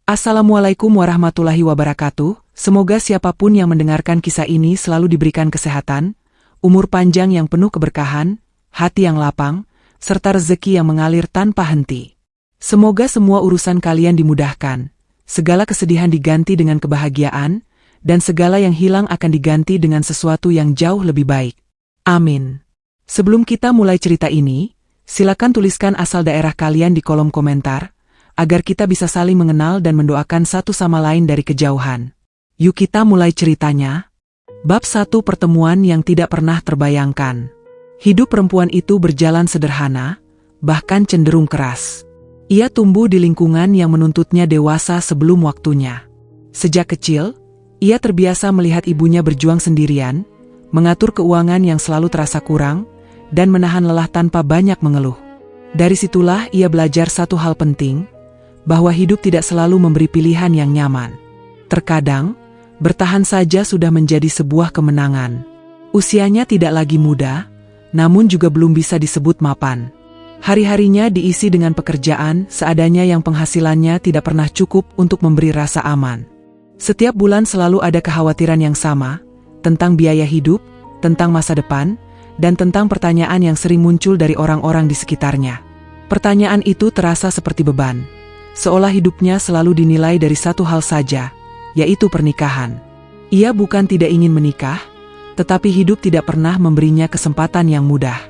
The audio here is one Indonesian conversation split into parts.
Assalamualaikum warahmatullahi wabarakatuh. Semoga siapapun yang mendengarkan kisah ini selalu diberikan kesehatan, umur panjang yang penuh keberkahan, hati yang lapang, serta rezeki yang mengalir tanpa henti. Semoga semua urusan kalian dimudahkan, segala kesedihan diganti dengan kebahagiaan, dan segala yang hilang akan diganti dengan sesuatu yang jauh lebih baik. Amin. Sebelum kita mulai cerita ini, silakan tuliskan asal daerah kalian di kolom komentar, agar kita bisa saling mengenal dan mendoakan satu sama lain dari kejauhan. Yuk kita mulai ceritanya. Bab 1, pertemuan yang tidak pernah terbayangkan. Hidup perempuan itu berjalan sederhana, bahkan cenderung keras. Ia tumbuh di lingkungan yang menuntutnya dewasa sebelum waktunya. Sejak kecil, ia terbiasa melihat ibunya berjuang sendirian, mengatur keuangan yang selalu terasa kurang, dan menahan lelah tanpa banyak mengeluh. Dari situlah ia belajar satu hal penting, bahwa hidup tidak selalu memberi pilihan yang nyaman. Terkadang, bertahan saja sudah menjadi sebuah kemenangan. Usianya tidak lagi muda, namun juga belum bisa disebut mapan. Hari-harinya diisi dengan pekerjaan seadanya yang penghasilannya tidak pernah cukup untuk memberi rasa aman. Setiap bulan selalu ada kekhawatiran yang sama, tentang biaya hidup, tentang masa depan, dan tentang pertanyaan yang sering muncul dari orang-orang di sekitarnya. Pertanyaan itu terasa seperti beban. Seolah hidupnya selalu dinilai dari satu hal saja, yaitu pernikahan. Ia bukan tidak ingin menikah, tetapi hidup tidak pernah memberinya kesempatan yang mudah.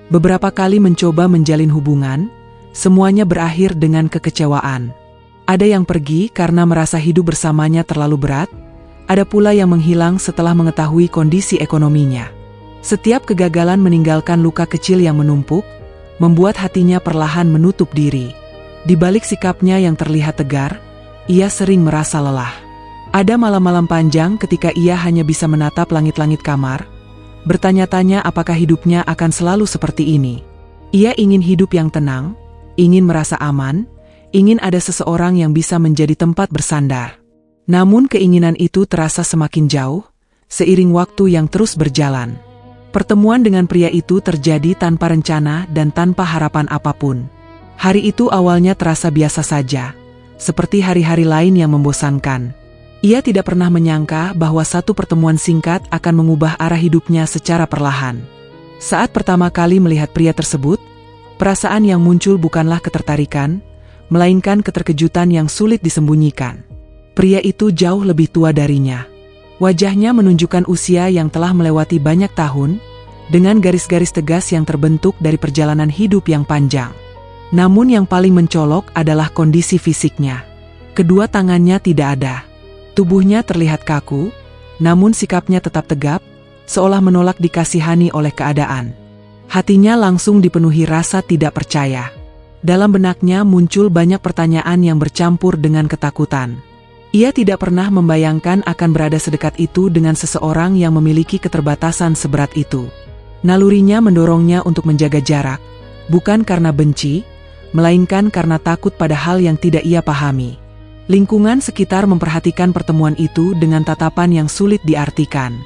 Beberapa kali mencoba menjalin hubungan, semuanya berakhir dengan kekecewaan. Ada yang pergi karena merasa hidup bersamanya terlalu berat, ada pula yang menghilang setelah mengetahui kondisi ekonominya. Setiap kegagalan meninggalkan luka kecil yang menumpuk, membuat hatinya perlahan menutup diri. Di balik sikapnya yang terlihat tegar, ia sering merasa lelah. Ada malam-malam panjang ketika ia hanya bisa menatap langit-langit kamar, bertanya-tanya apakah hidupnya akan selalu seperti ini. Ia ingin hidup yang tenang, ingin merasa aman, ingin ada seseorang yang bisa menjadi tempat bersandar. Namun keinginan itu terasa semakin jauh, seiring waktu yang terus berjalan. Pertemuan dengan pria itu terjadi tanpa rencana dan tanpa harapan apapun. Hari itu awalnya terasa biasa saja, seperti hari-hari lain yang membosankan. Ia tidak pernah menyangka bahwa satu pertemuan singkat akan mengubah arah hidupnya secara perlahan. Saat pertama kali melihat pria tersebut, perasaan yang muncul bukanlah ketertarikan, melainkan keterkejutan yang sulit disembunyikan. Pria itu jauh lebih tua darinya. Wajahnya menunjukkan usia yang telah melewati banyak tahun, dengan garis-garis tegas yang terbentuk dari perjalanan hidup yang panjang. Namun yang paling mencolok adalah kondisi fisiknya. Kedua tangannya tidak ada. Tubuhnya terlihat kaku, namun sikapnya tetap tegap, seolah menolak dikasihani oleh keadaan. Hatinya langsung dipenuhi rasa tidak percaya. Dalam benaknya muncul banyak pertanyaan yang bercampur dengan ketakutan. Ia tidak pernah membayangkan akan berada sedekat itu dengan seseorang yang memiliki keterbatasan seberat itu. Nalurinya mendorongnya untuk menjaga jarak, bukan karena benci, melainkan karena takut pada hal yang tidak ia pahami. Lingkungan sekitar memperhatikan pertemuan itu dengan tatapan yang sulit diartikan.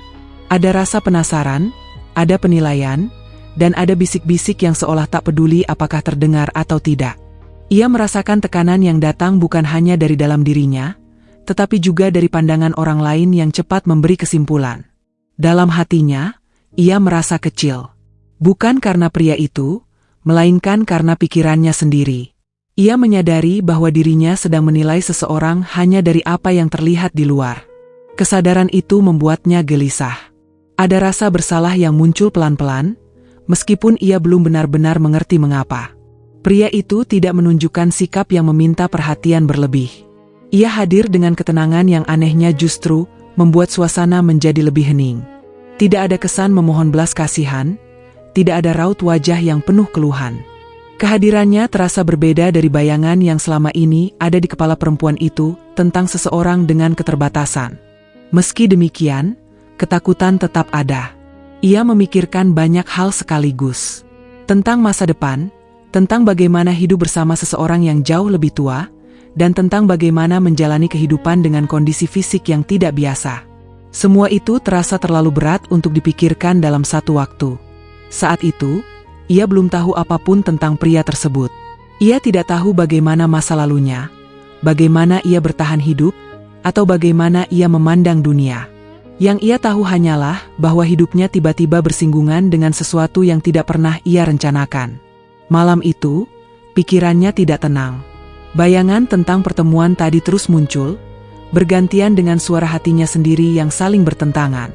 Ada rasa penasaran, ada penilaian, dan ada bisik-bisik yang seolah tak peduli apakah terdengar atau tidak. Ia merasakan tekanan yang datang bukan hanya dari dalam dirinya, tetapi juga dari pandangan orang lain yang cepat memberi kesimpulan. Dalam hatinya, ia merasa kecil. Bukan karena pria itu, melainkan karena pikirannya sendiri. Ia menyadari bahwa dirinya sedang menilai seseorang hanya dari apa yang terlihat di luar. Kesadaran itu membuatnya gelisah. Ada rasa bersalah yang muncul pelan-pelan, meskipun ia belum benar-benar mengerti mengapa. Pria itu tidak menunjukkan sikap yang meminta perhatian berlebih. Ia hadir dengan ketenangan yang anehnya justru membuat suasana menjadi lebih hening. Tidak ada kesan memohon belas kasihan, tidak ada raut wajah yang penuh keluhan. Kehadirannya terasa berbeda dari bayangan yang selama ini ada di kepala perempuan itu tentang seseorang dengan keterbatasan. Meski demikian, ketakutan tetap ada. Ia memikirkan banyak hal sekaligus. Tentang masa depan, tentang bagaimana hidup bersama seseorang yang jauh lebih tua, dan tentang bagaimana menjalani kehidupan dengan kondisi fisik yang tidak biasa. Semua itu terasa terlalu berat untuk dipikirkan dalam satu waktu. Saat itu, ia belum tahu apapun tentang pria tersebut. Ia tidak tahu bagaimana masa lalunya, bagaimana ia bertahan hidup, atau bagaimana ia memandang dunia. Yang ia tahu hanyalah bahwa hidupnya tiba-tiba bersinggungan dengan sesuatu yang tidak pernah ia rencanakan. Malam itu, pikirannya tidak tenang. Bayangan tentang pertemuan tadi terus muncul, bergantian dengan suara hatinya sendiri yang saling bertentangan.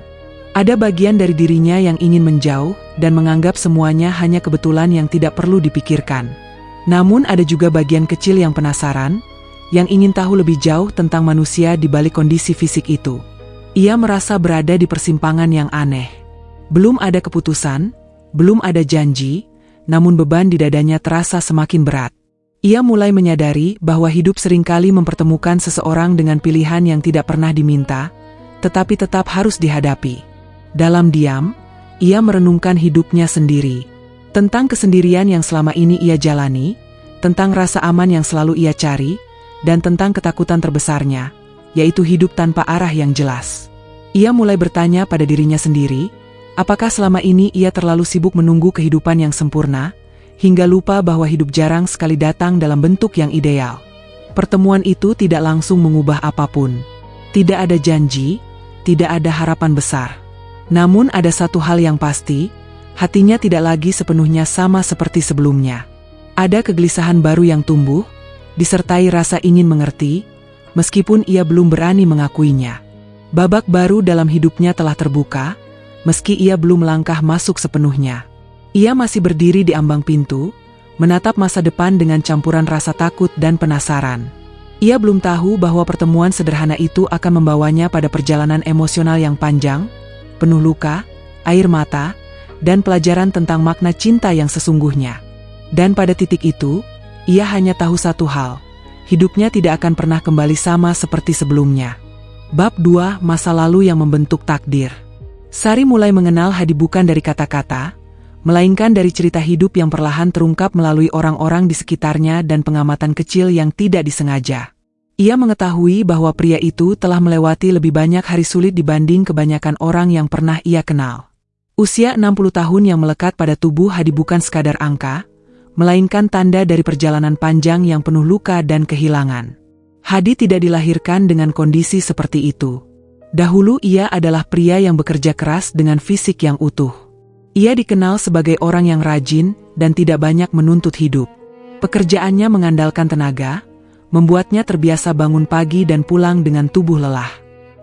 Ada bagian dari dirinya yang ingin menjauh dan menganggap semuanya hanya kebetulan yang tidak perlu dipikirkan. Namun ada juga bagian kecil yang penasaran, yang ingin tahu lebih jauh tentang manusia di balik kondisi fisik itu. Ia merasa berada di persimpangan yang aneh. Belum ada keputusan, belum ada janji, namun beban di dadanya terasa semakin berat. Ia mulai menyadari bahwa hidup seringkali mempertemukan seseorang dengan pilihan yang tidak pernah diminta, tetapi tetap harus dihadapi. Dalam diam, ia merenungkan hidupnya sendiri. Tentang kesendirian yang selama ini ia jalani, tentang rasa aman yang selalu ia cari, dan tentang ketakutan terbesarnya, yaitu hidup tanpa arah yang jelas. Ia mulai bertanya pada dirinya sendiri, apakah selama ini ia terlalu sibuk menunggu kehidupan yang sempurna, hingga lupa bahwa hidup jarang sekali datang dalam bentuk yang ideal. Pertemuan itu tidak langsung mengubah apapun. Tidak ada janji, tidak ada harapan besar. Namun ada satu hal yang pasti, hatinya tidak lagi sepenuhnya sama seperti sebelumnya. Ada kegelisahan baru yang tumbuh, disertai rasa ingin mengerti, meskipun ia belum berani mengakuinya. Babak baru dalam hidupnya telah terbuka, meski ia belum melangkah masuk sepenuhnya. Ia masih berdiri di ambang pintu, menatap masa depan dengan campuran rasa takut dan penasaran. Ia belum tahu bahwa pertemuan sederhana itu akan membawanya pada perjalanan emosional yang panjang, penuh luka, air mata, dan pelajaran tentang makna cinta yang sesungguhnya. Dan pada titik itu, ia hanya tahu satu hal, hidupnya tidak akan pernah kembali sama seperti sebelumnya. Bab 2, Masa Lalu yang Membentuk Takdir. Sari mulai mengenal Hadi bukan dari kata-kata, melainkan dari cerita hidup yang perlahan terungkap melalui orang-orang di sekitarnya dan pengamatan kecil yang tidak disengaja. Ia mengetahui bahwa pria itu telah melewati lebih banyak hari sulit dibanding kebanyakan orang yang pernah ia kenal. Usia 60 tahun yang melekat pada tubuh Hadi bukan sekadar angka, melainkan tanda dari perjalanan panjang yang penuh luka dan kehilangan. Hadi tidak dilahirkan dengan kondisi seperti itu. Dahulu ia adalah pria yang bekerja keras dengan fisik yang utuh. Ia dikenal sebagai orang yang rajin dan tidak banyak menuntut hidup. Pekerjaannya mengandalkan tenaga, membuatnya terbiasa bangun pagi dan pulang dengan tubuh lelah.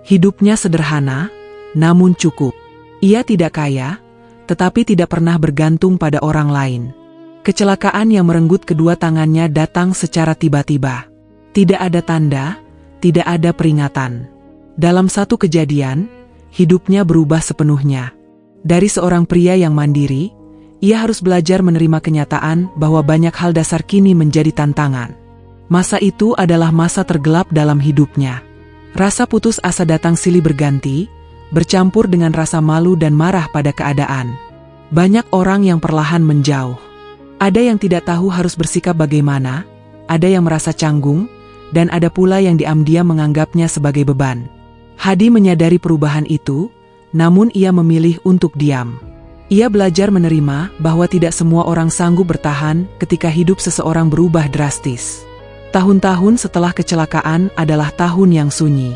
Hidupnya sederhana, namun cukup. Ia tidak kaya, tetapi tidak pernah bergantung pada orang lain. Kecelakaan yang merenggut kedua tangannya datang secara tiba-tiba. Tidak ada tanda, tidak ada peringatan. Dalam satu kejadian, hidupnya berubah sepenuhnya. Dari seorang pria yang mandiri, ia harus belajar menerima kenyataan bahwa banyak hal dasar kini menjadi tantangan. Masa itu adalah masa tergelap dalam hidupnya. Rasa putus asa datang silih berganti, bercampur dengan rasa malu dan marah pada keadaan. Banyak orang yang perlahan menjauh. Ada yang tidak tahu harus bersikap bagaimana, ada yang merasa canggung, dan ada pula yang diam-diam menganggapnya sebagai beban. Hadi menyadari perubahan itu, namun ia memilih untuk diam. Ia belajar menerima bahwa tidak semua orang sanggup bertahan ketika hidup seseorang berubah drastis. Tahun-tahun setelah kecelakaan adalah tahun yang sunyi.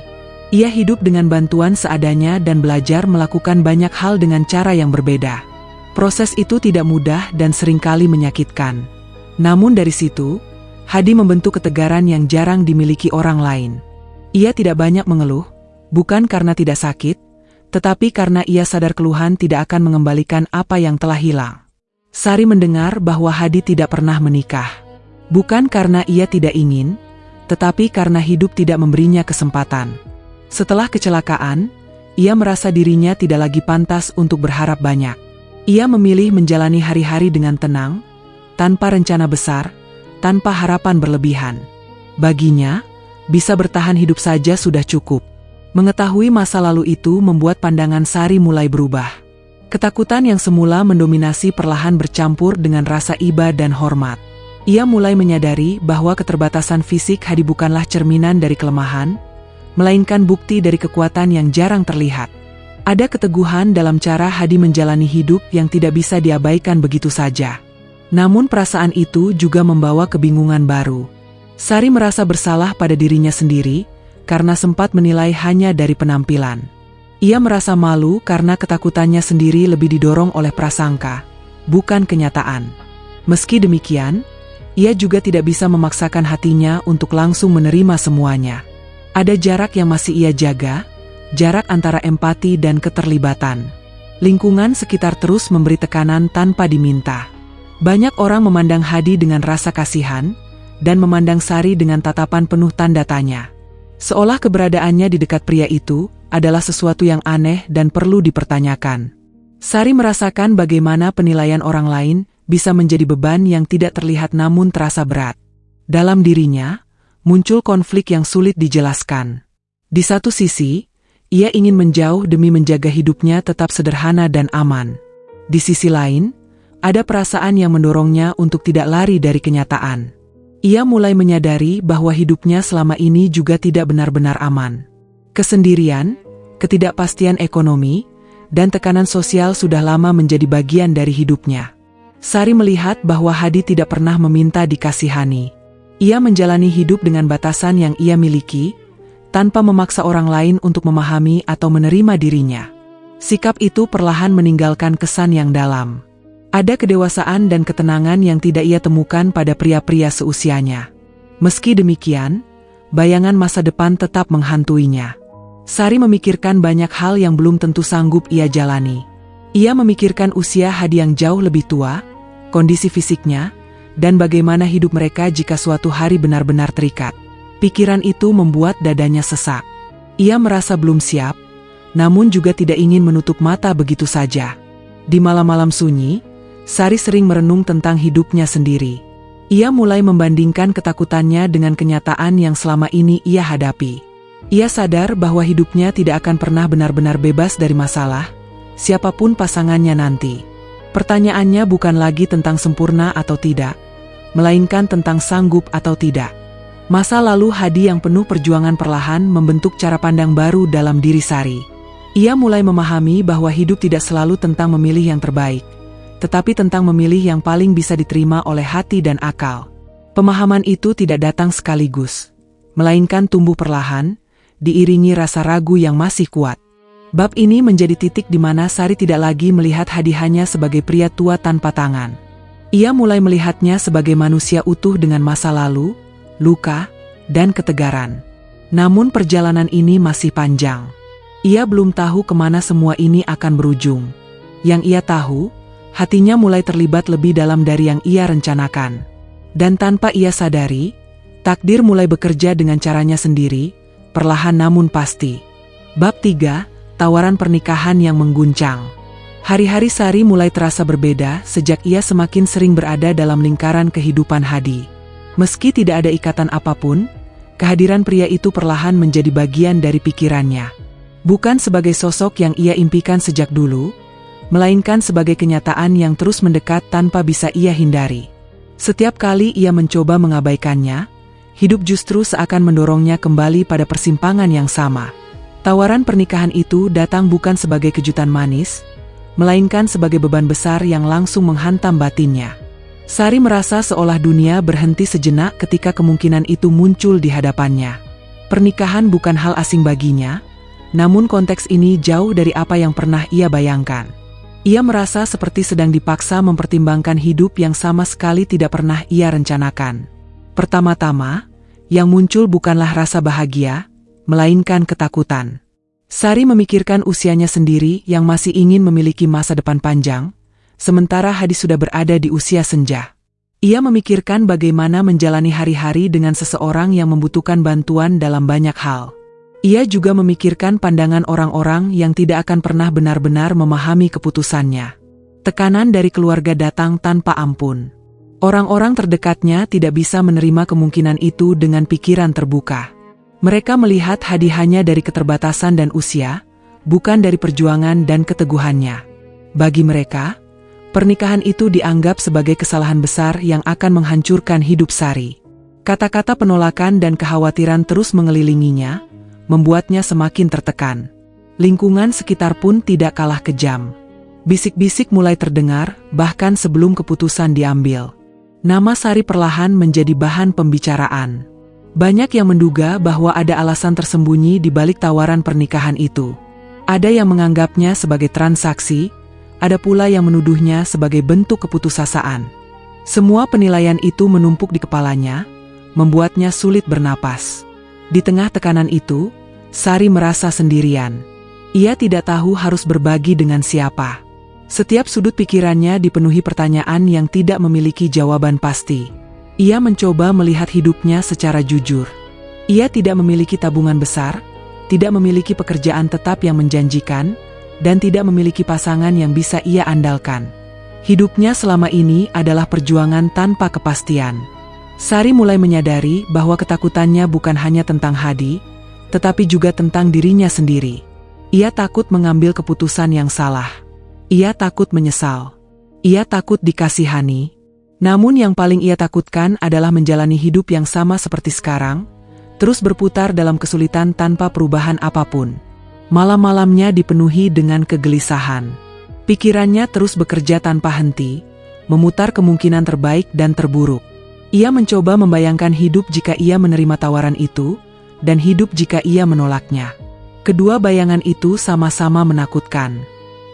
Ia hidup dengan bantuan seadanya dan belajar melakukan banyak hal dengan cara yang berbeda. Proses itu tidak mudah dan seringkali menyakitkan. Namun dari situ, Hadi membentuk ketegaran yang jarang dimiliki orang lain. Ia tidak banyak mengeluh, bukan karena tidak sakit, tetapi karena ia sadar keluhan tidak akan mengembalikan apa yang telah hilang. Sari mendengar bahwa Hadi tidak pernah menikah. Bukan karena ia tidak ingin, tetapi karena hidup tidak memberinya kesempatan. Setelah kecelakaan, ia merasa dirinya tidak lagi pantas untuk berharap banyak. Ia memilih menjalani hari-hari dengan tenang, tanpa rencana besar, tanpa harapan berlebihan. Baginya, bisa bertahan hidup saja sudah cukup. Mengetahui masa lalu itu membuat pandangan Sari mulai berubah. Ketakutan yang semula mendominasi perlahan bercampur dengan rasa iba dan hormat. Ia mulai menyadari bahwa keterbatasan fisik Hadi bukanlah cerminan dari kelemahan, melainkan bukti dari kekuatan yang jarang terlihat. Ada keteguhan dalam cara Hadi menjalani hidup yang tidak bisa diabaikan begitu saja. Namun perasaan itu juga membawa kebingungan baru. Sari merasa bersalah pada dirinya sendiri, karena sempat menilai hanya dari penampilan. Ia merasa malu karena ketakutannya sendiri lebih didorong oleh prasangka, bukan kenyataan. Meski demikian, ia juga tidak bisa memaksakan hatinya untuk langsung menerima semuanya. Ada jarak yang masih ia jaga, jarak antara empati dan keterlibatan. Lingkungan sekitar terus memberi tekanan tanpa diminta. Banyak orang memandang Hadi dengan rasa kasihan, dan memandang Sari dengan tatapan penuh tanda tanya. Seolah keberadaannya di dekat pria itu adalah sesuatu yang aneh dan perlu dipertanyakan. Sari merasakan bagaimana penilaian orang lain bisa menjadi beban yang tidak terlihat namun terasa berat. Dalam dirinya, muncul konflik yang sulit dijelaskan. Di satu sisi, ia ingin menjauh demi menjaga hidupnya tetap sederhana dan aman. Di sisi lain, ada perasaan yang mendorongnya untuk tidak lari dari kenyataan. Ia mulai menyadari bahwa hidupnya selama ini juga tidak benar-benar aman. Kesendirian, ketidakpastian ekonomi, dan tekanan sosial sudah lama menjadi bagian dari hidupnya. Sari melihat bahwa Hadi tidak pernah meminta dikasihani. Ia menjalani hidup dengan batasan yang ia miliki, tanpa memaksa orang lain untuk memahami atau menerima dirinya. Sikap itu perlahan meninggalkan kesan yang dalam. Ada kedewasaan dan ketenangan yang tidak ia temukan pada pria-pria seusianya. Meski demikian, bayangan masa depan tetap menghantuinya. Sari memikirkan banyak hal yang belum tentu sanggup ia jalani. Ia memikirkan usia Hadi yang jauh lebih tua, kondisi fisiknya, dan bagaimana hidup mereka jika suatu hari benar-benar terikat. Pikiran itu membuat dadanya sesak. Ia merasa belum siap, namun juga tidak ingin menutup mata begitu saja. Di malam-malam sunyi, Sari sering merenung tentang hidupnya sendiri. Ia mulai membandingkan ketakutannya dengan kenyataan yang selama ini ia hadapi. Ia sadar bahwa hidupnya tidak akan pernah benar-benar bebas dari masalah, siapapun pasangannya nanti. Pertanyaannya bukan lagi tentang sempurna atau tidak, melainkan tentang sanggup atau tidak. Masa lalu Hadi yang penuh perjuangan perlahan membentuk cara pandang baru dalam diri Sari. Ia mulai memahami bahwa hidup tidak selalu tentang memilih yang terbaik, tetapi tentang memilih yang paling bisa diterima oleh hati dan akal. Pemahaman itu tidak datang sekaligus, melainkan tumbuh perlahan, diiringi rasa ragu yang masih kuat. Bab ini menjadi titik di mana Sari tidak lagi melihat Hadi hanya sebagai pria tua tanpa tangan. Ia mulai melihatnya sebagai manusia utuh dengan masa lalu, luka, dan ketegaran. Namun perjalanan ini masih panjang. Ia belum tahu kemana semua ini akan berujung. Yang ia tahu, hatinya mulai terlibat lebih dalam dari yang ia rencanakan. Dan tanpa ia sadari, takdir mulai bekerja dengan caranya sendiri, perlahan namun pasti. Bab 3, Tawaran Pernikahan yang Mengguncang. Hari-hari Sari mulai terasa berbeda sejak ia semakin sering berada dalam lingkaran kehidupan Hadi. Meski tidak ada ikatan apapun, kehadiran pria itu perlahan menjadi bagian dari pikirannya. Bukan sebagai sosok yang ia impikan sejak dulu, melainkan sebagai kenyataan yang terus mendekat tanpa bisa ia hindari. Setiap kali ia mencoba mengabaikannya, hidup justru seakan mendorongnya kembali pada persimpangan yang sama. Tawaran pernikahan itu datang bukan sebagai kejutan manis, melainkan sebagai beban besar yang langsung menghantam batinnya. Sari merasa seolah dunia berhenti sejenak ketika kemungkinan itu muncul di hadapannya. Pernikahan bukan hal asing baginya, namun konteks ini jauh dari apa yang pernah ia bayangkan. Ia merasa seperti sedang dipaksa mempertimbangkan hidup yang sama sekali tidak pernah ia rencanakan. Pertama-tama, yang muncul bukanlah rasa bahagia, melainkan ketakutan. Sari memikirkan usianya sendiri yang masih ingin memiliki masa depan panjang, sementara Hadi sudah berada di usia senja. Ia memikirkan bagaimana menjalani hari-hari dengan seseorang yang membutuhkan bantuan dalam banyak hal. Ia juga memikirkan pandangan orang-orang yang tidak akan pernah benar-benar memahami keputusannya. Tekanan dari keluarga datang tanpa ampun. Orang-orang terdekatnya tidak bisa menerima kemungkinan itu dengan pikiran terbuka. Mereka melihat Hadi hanya dari keterbatasan dan usia, bukan dari perjuangan dan keteguhannya. Bagi mereka, pernikahan itu dianggap sebagai kesalahan besar yang akan menghancurkan hidup Sari. Kata-kata penolakan dan kekhawatiran terus mengelilinginya, membuatnya semakin tertekan. Lingkungan sekitar pun tidak kalah kejam. Bisik-bisik mulai terdengar, bahkan sebelum keputusan diambil. Nama Sari perlahan menjadi bahan pembicaraan. Banyak yang menduga bahwa ada alasan tersembunyi di balik tawaran pernikahan itu. Ada yang menganggapnya sebagai transaksi, ada pula yang menuduhnya sebagai bentuk keputusasaan. Semua penilaian itu menumpuk di kepalanya, membuatnya sulit bernapas. Di tengah tekanan itu, Sari merasa sendirian. Ia tidak tahu harus berbagi dengan siapa. Setiap sudut pikirannya dipenuhi pertanyaan yang tidak memiliki jawaban pasti. Ia mencoba melihat hidupnya secara jujur. Ia tidak memiliki tabungan besar, tidak memiliki pekerjaan tetap yang menjanjikan, dan tidak memiliki pasangan yang bisa ia andalkan. Hidupnya selama ini adalah perjuangan tanpa kepastian. Sari mulai menyadari bahwa ketakutannya bukan hanya tentang Hadi, tetapi juga tentang dirinya sendiri. Ia takut mengambil keputusan yang salah. Ia takut menyesal. Ia takut dikasihani. Namun yang paling ia takutkan adalah menjalani hidup yang sama seperti sekarang, terus berputar dalam kesulitan tanpa perubahan apapun. Malam-malamnya dipenuhi dengan kegelisahan. Pikirannya terus bekerja tanpa henti, memutar kemungkinan terbaik dan terburuk. Ia mencoba membayangkan hidup jika ia menerima tawaran itu, dan hidup jika ia menolaknya. Kedua bayangan itu sama-sama menakutkan.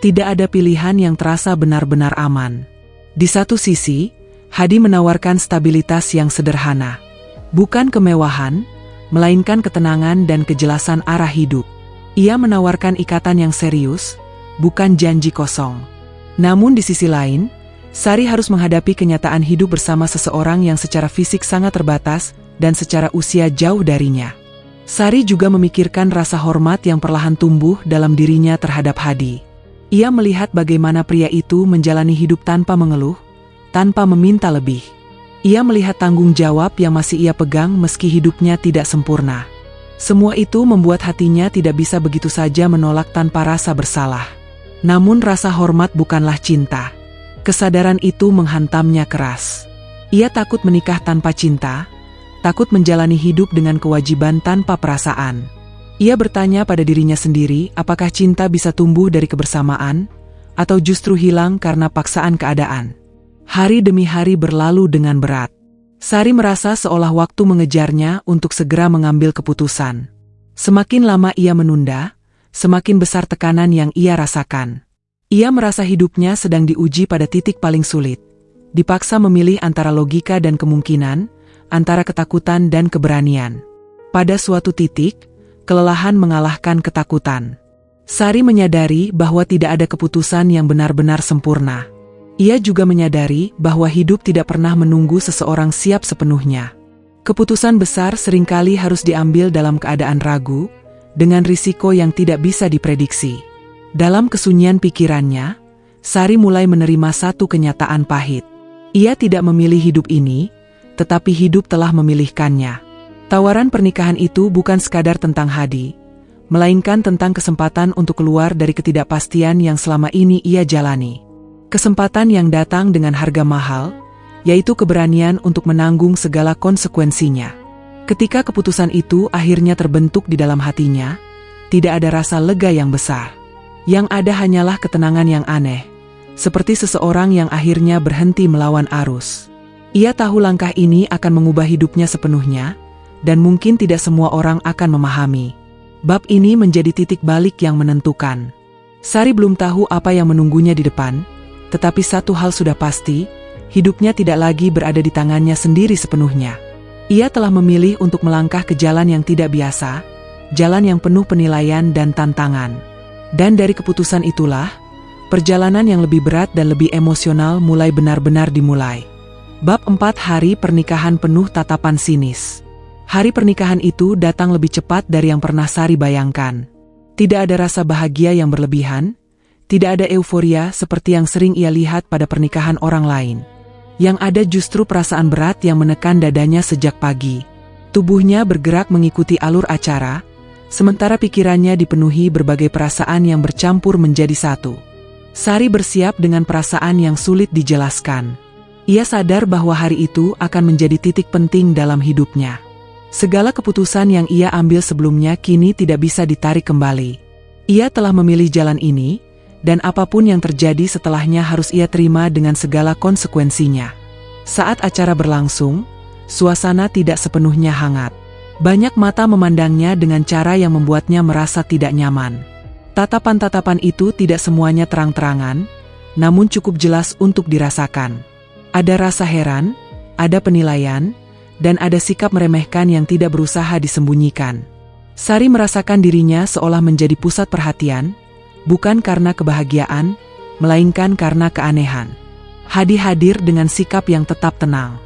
Tidak ada pilihan yang terasa benar-benar aman. Di satu sisi, Hadi menawarkan stabilitas yang sederhana. Bukan kemewahan, melainkan ketenangan dan kejelasan arah hidup. Ia menawarkan ikatan yang serius, bukan janji kosong. Namun di sisi lain, Sari harus menghadapi kenyataan hidup bersama seseorang yang secara fisik sangat terbatas dan secara usia jauh darinya. Sari juga memikirkan rasa hormat yang perlahan tumbuh dalam dirinya terhadap Hadi. Ia melihat bagaimana pria itu menjalani hidup tanpa mengeluh, tanpa meminta lebih. Ia melihat tanggung jawab yang masih ia pegang meski hidupnya tidak sempurna. Semua itu membuat hatinya tidak bisa begitu saja menolak tanpa rasa bersalah. Namun rasa hormat bukanlah cinta. Kesadaran itu menghantamnya keras. Ia takut menikah tanpa cinta, takut menjalani hidup dengan kewajiban tanpa perasaan. Ia bertanya pada dirinya sendiri, apakah cinta bisa tumbuh dari kebersamaan, atau justru hilang karena paksaan keadaan. Hari demi hari berlalu dengan berat. Sari merasa seolah waktu mengejarnya untuk segera mengambil keputusan. Semakin lama ia menunda, semakin besar tekanan yang ia rasakan. Ia merasa hidupnya sedang diuji pada titik paling sulit. Dipaksa memilih antara logika dan kemungkinan, antara ketakutan dan keberanian. Pada suatu titik, kelelahan mengalahkan ketakutan. Sari menyadari bahwa tidak ada keputusan yang benar-benar sempurna. Ia juga menyadari bahwa hidup tidak pernah menunggu seseorang siap sepenuhnya. Keputusan besar seringkali harus diambil dalam keadaan ragu, dengan risiko yang tidak bisa diprediksi. Dalam kesunyian pikirannya, Sari mulai menerima satu kenyataan pahit. Ia tidak memilih hidup ini, tetapi hidup telah memilihkannya. Tawaran pernikahan itu bukan sekadar tentang Hadi, melainkan tentang kesempatan untuk keluar dari ketidakpastian yang selama ini ia jalani. Kesempatan yang datang dengan harga mahal, yaitu keberanian untuk menanggung segala konsekuensinya. Ketika keputusan itu akhirnya terbentuk di dalam hatinya, tidak ada rasa lega yang besar. Yang ada hanyalah ketenangan yang aneh, seperti seseorang yang akhirnya berhenti melawan arus. Ia tahu langkah ini akan mengubah hidupnya sepenuhnya, dan mungkin tidak semua orang akan memahami. Bab ini menjadi titik balik yang menentukan. Sari belum tahu apa yang menunggunya di depan, tetapi satu hal sudah pasti, hidupnya tidak lagi berada di tangannya sendiri sepenuhnya. Ia telah memilih untuk melangkah ke jalan yang tidak biasa, jalan yang penuh penilaian dan tantangan. Dan dari keputusan itulah, perjalanan yang lebih berat dan lebih emosional mulai benar-benar dimulai. Bab 4 Hari Pernikahan Penuh Tatapan Sinis. Hari pernikahan itu datang lebih cepat dari yang pernah Sari bayangkan. Tidak ada rasa bahagia yang berlebihan, tidak ada euforia seperti yang sering ia lihat pada pernikahan orang lain. Yang ada justru perasaan berat yang menekan dadanya sejak pagi. Tubuhnya bergerak mengikuti alur acara, sementara pikirannya dipenuhi berbagai perasaan yang bercampur menjadi satu. Sari bersiap dengan perasaan yang sulit dijelaskan. Ia sadar bahwa hari itu akan menjadi titik penting dalam hidupnya. Segala keputusan yang ia ambil sebelumnya kini tidak bisa ditarik kembali. Ia telah memilih jalan ini, dan apapun yang terjadi setelahnya harus ia terima dengan segala konsekuensinya. Saat acara berlangsung, suasana tidak sepenuhnya hangat. Banyak mata memandangnya dengan cara yang membuatnya merasa tidak nyaman. Tatapan-tatapan itu tidak semuanya terang-terangan, namun cukup jelas untuk dirasakan. Ada rasa heran, ada penilaian, dan ada sikap meremehkan yang tidak berusaha disembunyikan. Sari merasakan dirinya seolah menjadi pusat perhatian, bukan karena kebahagiaan, melainkan karena keanehan. Hadi hadir dengan sikap yang tetap tenang.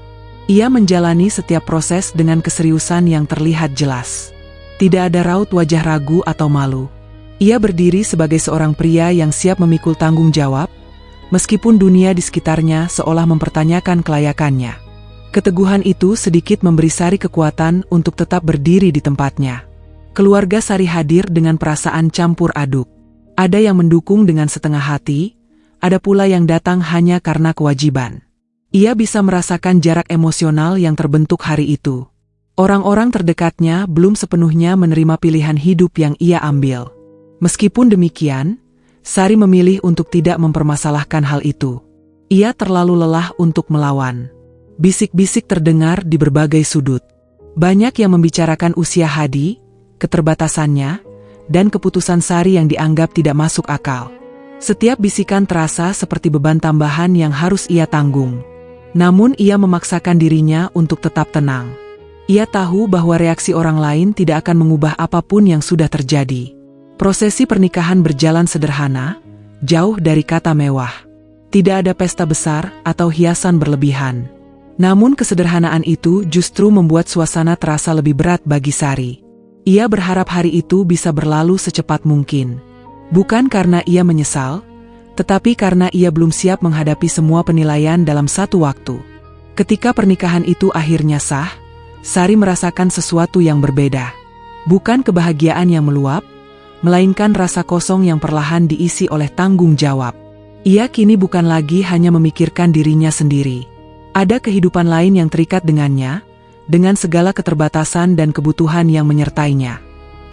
Ia menjalani setiap proses dengan keseriusan yang terlihat jelas. Tidak ada raut wajah ragu atau malu. Ia berdiri sebagai seorang pria yang siap memikul tanggung jawab, meskipun dunia di sekitarnya seolah mempertanyakan kelayakannya. Keteguhan itu sedikit memberi Sari kekuatan untuk tetap berdiri di tempatnya. Keluarga Sari hadir dengan perasaan campur aduk. Ada yang mendukung dengan setengah hati, ada pula yang datang hanya karena kewajiban. Ia bisa merasakan jarak emosional yang terbentuk hari itu. Orang-orang terdekatnya belum sepenuhnya menerima pilihan hidup yang ia ambil. Meskipun demikian, Sari memilih untuk tidak mempermasalahkan hal itu. Ia terlalu lelah untuk melawan. Bisik-bisik terdengar di berbagai sudut. Banyak yang membicarakan usia Hadi, keterbatasannya, dan keputusan Sari yang dianggap tidak masuk akal. Setiap bisikan terasa seperti beban tambahan yang harus ia tanggung. Namun ia memaksakan dirinya untuk tetap tenang. Ia tahu bahwa reaksi orang lain tidak akan mengubah apapun yang sudah terjadi. Prosesi pernikahan berjalan sederhana, jauh dari kata mewah. Tidak ada pesta besar atau hiasan berlebihan. Namun kesederhanaan itu justru membuat suasana terasa lebih berat bagi Sari. Ia berharap hari itu bisa berlalu secepat mungkin. Bukan karena ia menyesal, tetapi karena ia belum siap menghadapi semua penilaian dalam satu waktu. Ketika pernikahan itu akhirnya sah, Sari merasakan sesuatu yang berbeda. Bukan kebahagiaan yang meluap, melainkan rasa kosong yang perlahan diisi oleh tanggung jawab. Ia kini bukan lagi hanya memikirkan dirinya sendiri. Ada kehidupan lain yang terikat dengannya, dengan segala keterbatasan dan kebutuhan yang menyertainya.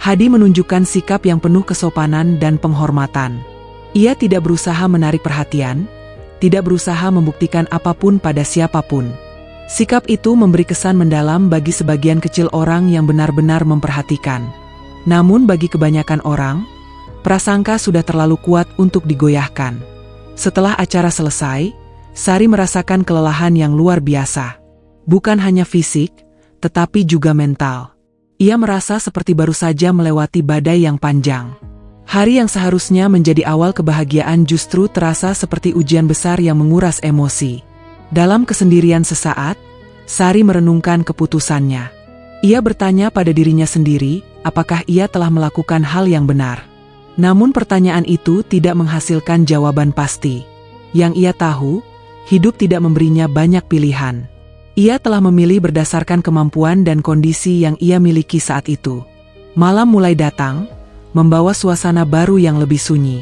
Hadi menunjukkan sikap yang penuh kesopanan dan penghormatan. Ia tidak berusaha menarik perhatian, tidak berusaha membuktikan apapun pada siapapun. Sikap itu memberi kesan mendalam bagi sebagian kecil orang yang benar-benar memperhatikan. Namun bagi kebanyakan orang, prasangka sudah terlalu kuat untuk digoyahkan. Setelah acara selesai, Sari merasakan kelelahan yang luar biasa. Bukan hanya fisik, tetapi juga mental. Ia merasa seperti baru saja melewati badai yang panjang. Hari yang seharusnya menjadi awal kebahagiaan justru terasa seperti ujian besar yang menguras emosi. Dalam kesendirian sesaat, Sari merenungkan keputusannya. Ia bertanya pada dirinya sendiri, apakah ia telah melakukan hal yang benar. Namun pertanyaan itu tidak menghasilkan jawaban pasti. Yang ia tahu, hidup tidak memberinya banyak pilihan. Ia telah memilih berdasarkan kemampuan dan kondisi yang ia miliki saat itu. Malam mulai datang, membawa suasana baru yang lebih sunyi.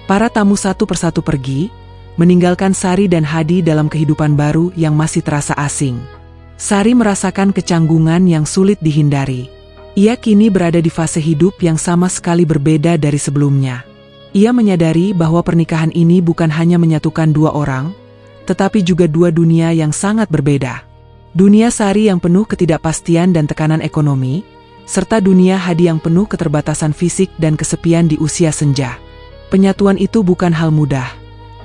Para tamu satu persatu pergi, meninggalkan Sari dan Hadi dalam kehidupan baru yang masih terasa asing. Sari merasakan kecanggungan yang sulit dihindari. Ia kini berada di fase hidup yang sama sekali berbeda dari sebelumnya. Ia menyadari bahwa pernikahan ini bukan hanya menyatukan dua orang, tetapi juga dua dunia yang sangat berbeda. Dunia Sari yang penuh ketidakpastian dan tekanan ekonomi, serta dunia Hadi yang penuh keterbatasan fisik dan kesepian di usia senja. Penyatuan itu bukan hal mudah,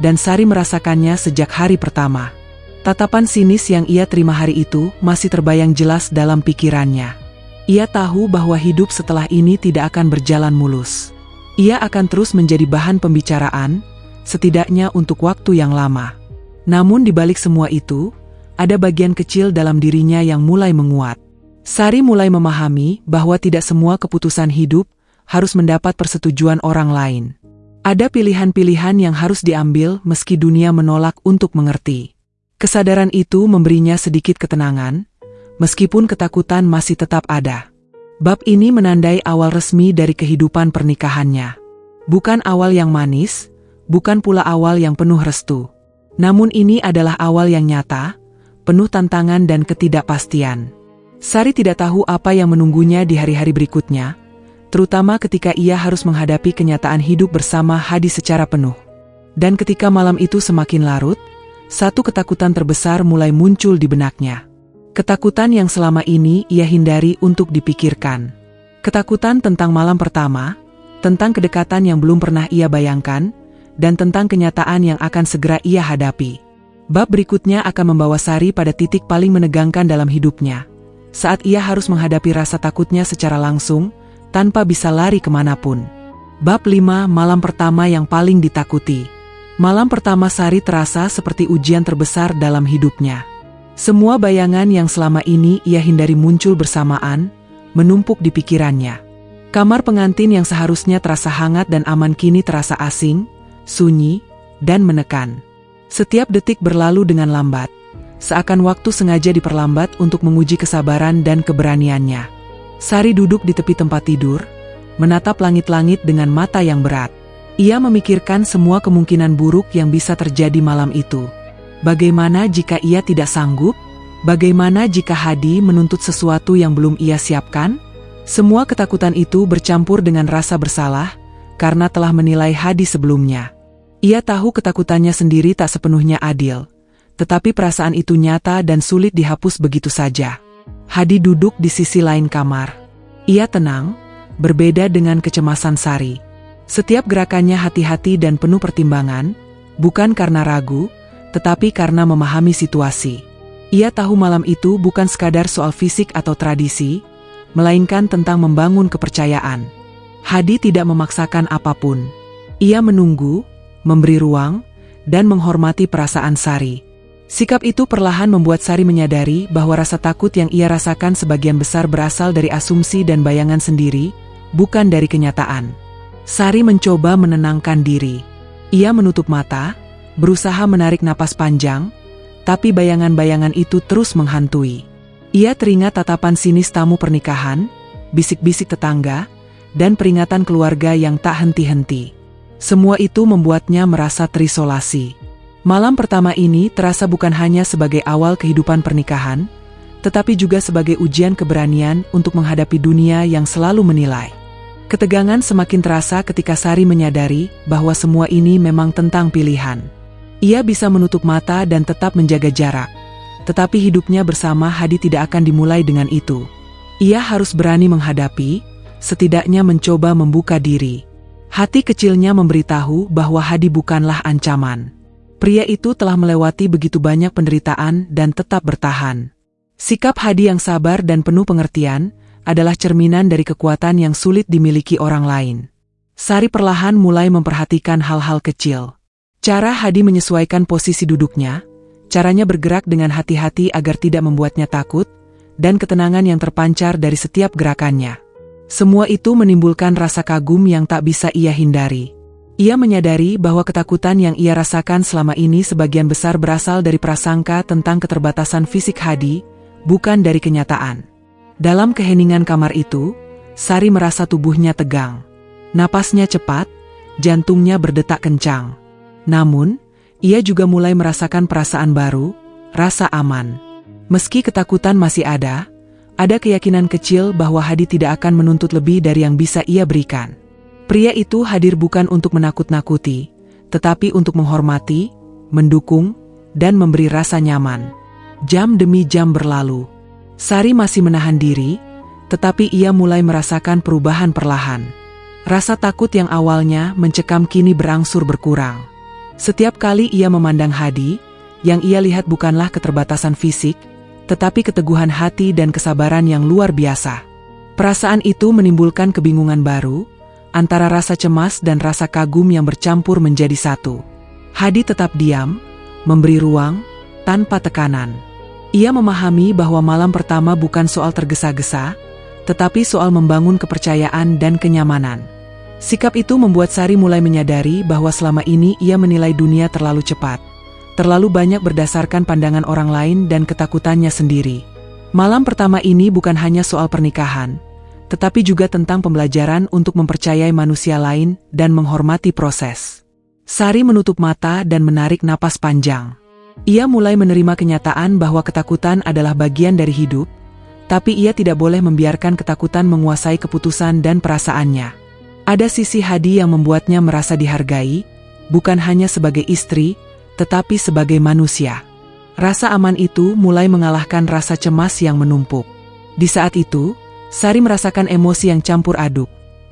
dan Sari merasakannya sejak hari pertama. Tatapan sinis yang ia terima hari itu masih terbayang jelas dalam pikirannya. Ia tahu bahwa hidup setelah ini tidak akan berjalan mulus. Ia akan terus menjadi bahan pembicaraan, setidaknya untuk waktu yang lama. Namun di balik semua itu, ada bagian kecil dalam dirinya yang mulai menguat. Sari mulai memahami bahwa tidak semua keputusan hidup harus mendapat persetujuan orang lain. Ada pilihan-pilihan yang harus diambil meski dunia menolak untuk mengerti. Kesadaran itu memberinya sedikit ketenangan, meskipun ketakutan masih tetap ada. Bab ini menandai awal resmi dari kehidupan pernikahannya. Bukan awal yang manis, bukan pula awal yang penuh restu. Namun ini adalah awal yang nyata, penuh tantangan dan ketidakpastian. Sari tidak tahu apa yang menunggunya di hari-hari berikutnya, terutama ketika ia harus menghadapi kenyataan hidup bersama Hadi secara penuh. Dan ketika malam itu semakin larut, Satu ketakutan terbesar mulai muncul di benaknya. Ketakutan yang selama ini ia hindari untuk dipikirkan. Ketakutan tentang malam pertama, tentang kedekatan yang belum pernah ia bayangkan, dan tentang kenyataan yang akan segera ia hadapi. Bab berikutnya akan membawa Sari pada titik paling menegangkan dalam hidupnya. Saat ia harus menghadapi rasa takutnya secara langsung, tanpa bisa lari kemanapun. Bab 5. Malam pertama yang paling ditakuti. Malam pertama Sari terasa seperti ujian terbesar dalam hidupnya. Semua bayangan yang selama ini ia hindari muncul bersamaan, menumpuk di pikirannya. Kamar pengantin yang seharusnya terasa hangat dan aman kini terasa asing, sunyi, dan menekan. Setiap detik berlalu dengan lambat, seakan waktu sengaja diperlambat untuk menguji kesabaran dan keberaniannya. Sari duduk di tepi tempat tidur, menatap langit-langit dengan mata yang berat. Ia memikirkan semua kemungkinan buruk yang bisa terjadi malam itu. Bagaimana jika ia tidak sanggup? Bagaimana jika Hadi menuntut sesuatu yang belum ia siapkan? Semua ketakutan itu bercampur dengan rasa bersalah, karena telah menilai Hadi sebelumnya. Ia tahu ketakutannya sendiri tak sepenuhnya adil, tetapi perasaan itu nyata dan sulit dihapus begitu saja. Hadi duduk di sisi lain kamar. Ia tenang, berbeda dengan kecemasan Sari. Setiap gerakannya hati-hati dan penuh pertimbangan, bukan karena ragu, tetapi karena memahami situasi. Ia tahu malam itu bukan sekadar soal fisik atau tradisi, melainkan tentang membangun kepercayaan. Hadi tidak memaksakan apapun. Ia menunggu, memberi ruang, dan menghormati perasaan Sari. Sikap itu perlahan membuat Sari menyadari bahwa rasa takut yang ia rasakan sebagian besar berasal dari asumsi dan bayangan sendiri, bukan dari kenyataan. Sari mencoba menenangkan diri. Ia menutup mata, berusaha menarik napas panjang, tapi bayangan-bayangan itu terus menghantui. Ia teringat tatapan sinis tamu pernikahan, bisik-bisik tetangga, dan peringatan keluarga yang tak henti-henti. Semua itu membuatnya merasa terisolasi. Malam pertama ini terasa bukan hanya sebagai awal kehidupan pernikahan, tetapi juga sebagai ujian keberanian untuk menghadapi dunia yang selalu menilai. Ketegangan semakin terasa ketika Sari menyadari bahwa semua ini memang tentang pilihan. Ia bisa menutup mata dan tetap menjaga jarak, tetapi hidupnya bersama Hadi tidak akan dimulai dengan itu. Ia harus berani menghadapi, setidaknya mencoba membuka diri. Hati kecilnya memberitahu bahwa Hadi bukanlah ancaman. Pria itu telah melewati begitu banyak penderitaan dan tetap bertahan. Sikap Hadi yang sabar dan penuh pengertian adalah cerminan dari kekuatan yang sulit dimiliki orang lain. Sari perlahan mulai memperhatikan hal-hal kecil. Cara Hadi menyesuaikan posisi duduknya, caranya bergerak dengan hati-hati agar tidak membuatnya takut, dan ketenangan yang terpancar dari setiap gerakannya. Semua itu menimbulkan rasa kagum yang tak bisa ia hindari. Ia menyadari bahwa ketakutan yang ia rasakan selama ini sebagian besar berasal dari prasangka tentang keterbatasan fisik Hadi, bukan dari kenyataan. Dalam keheningan kamar itu, Sari merasa tubuhnya tegang. Napasnya cepat, jantungnya berdetak kencang. Namun, ia juga mulai merasakan perasaan baru, rasa aman. Meski ketakutan masih ada keyakinan kecil bahwa Hadi tidak akan menuntut lebih dari yang bisa ia berikan. Pria itu hadir bukan untuk menakut-nakuti, tetapi untuk menghormati, mendukung, dan memberi rasa nyaman. Jam demi jam berlalu. Sari masih menahan diri, tetapi ia mulai merasakan perubahan perlahan. Rasa takut yang awalnya mencekam kini berangsur berkurang. Setiap kali ia memandang Hadi, yang ia lihat bukanlah keterbatasan fisik, tetapi keteguhan hati dan kesabaran yang luar biasa. Perasaan itu menimbulkan kebingungan baru, antara rasa cemas dan rasa kagum yang bercampur menjadi satu. Hadi tetap diam, memberi ruang, tanpa tekanan. Ia memahami bahwa malam pertama bukan soal tergesa-gesa, tetapi soal membangun kepercayaan dan kenyamanan. Sikap itu membuat Sari mulai menyadari bahwa selama ini ia menilai dunia terlalu cepat. Terlalu banyak berdasarkan pandangan orang lain dan ketakutannya sendiri. Malam pertama ini bukan hanya soal pernikahan, tetapi juga tentang pembelajaran untuk mempercayai manusia lain dan menghormati proses. Sari menutup mata dan menarik napas panjang. Ia mulai menerima kenyataan bahwa ketakutan adalah bagian dari hidup, tapi ia tidak boleh membiarkan ketakutan menguasai keputusan dan perasaannya. Ada sisi Hadi yang membuatnya merasa dihargai, bukan hanya sebagai istri, tetapi sebagai manusia. Rasa aman itu mulai mengalahkan rasa cemas yang menumpuk. Di saat itu, Sari merasakan emosi yang campur aduk.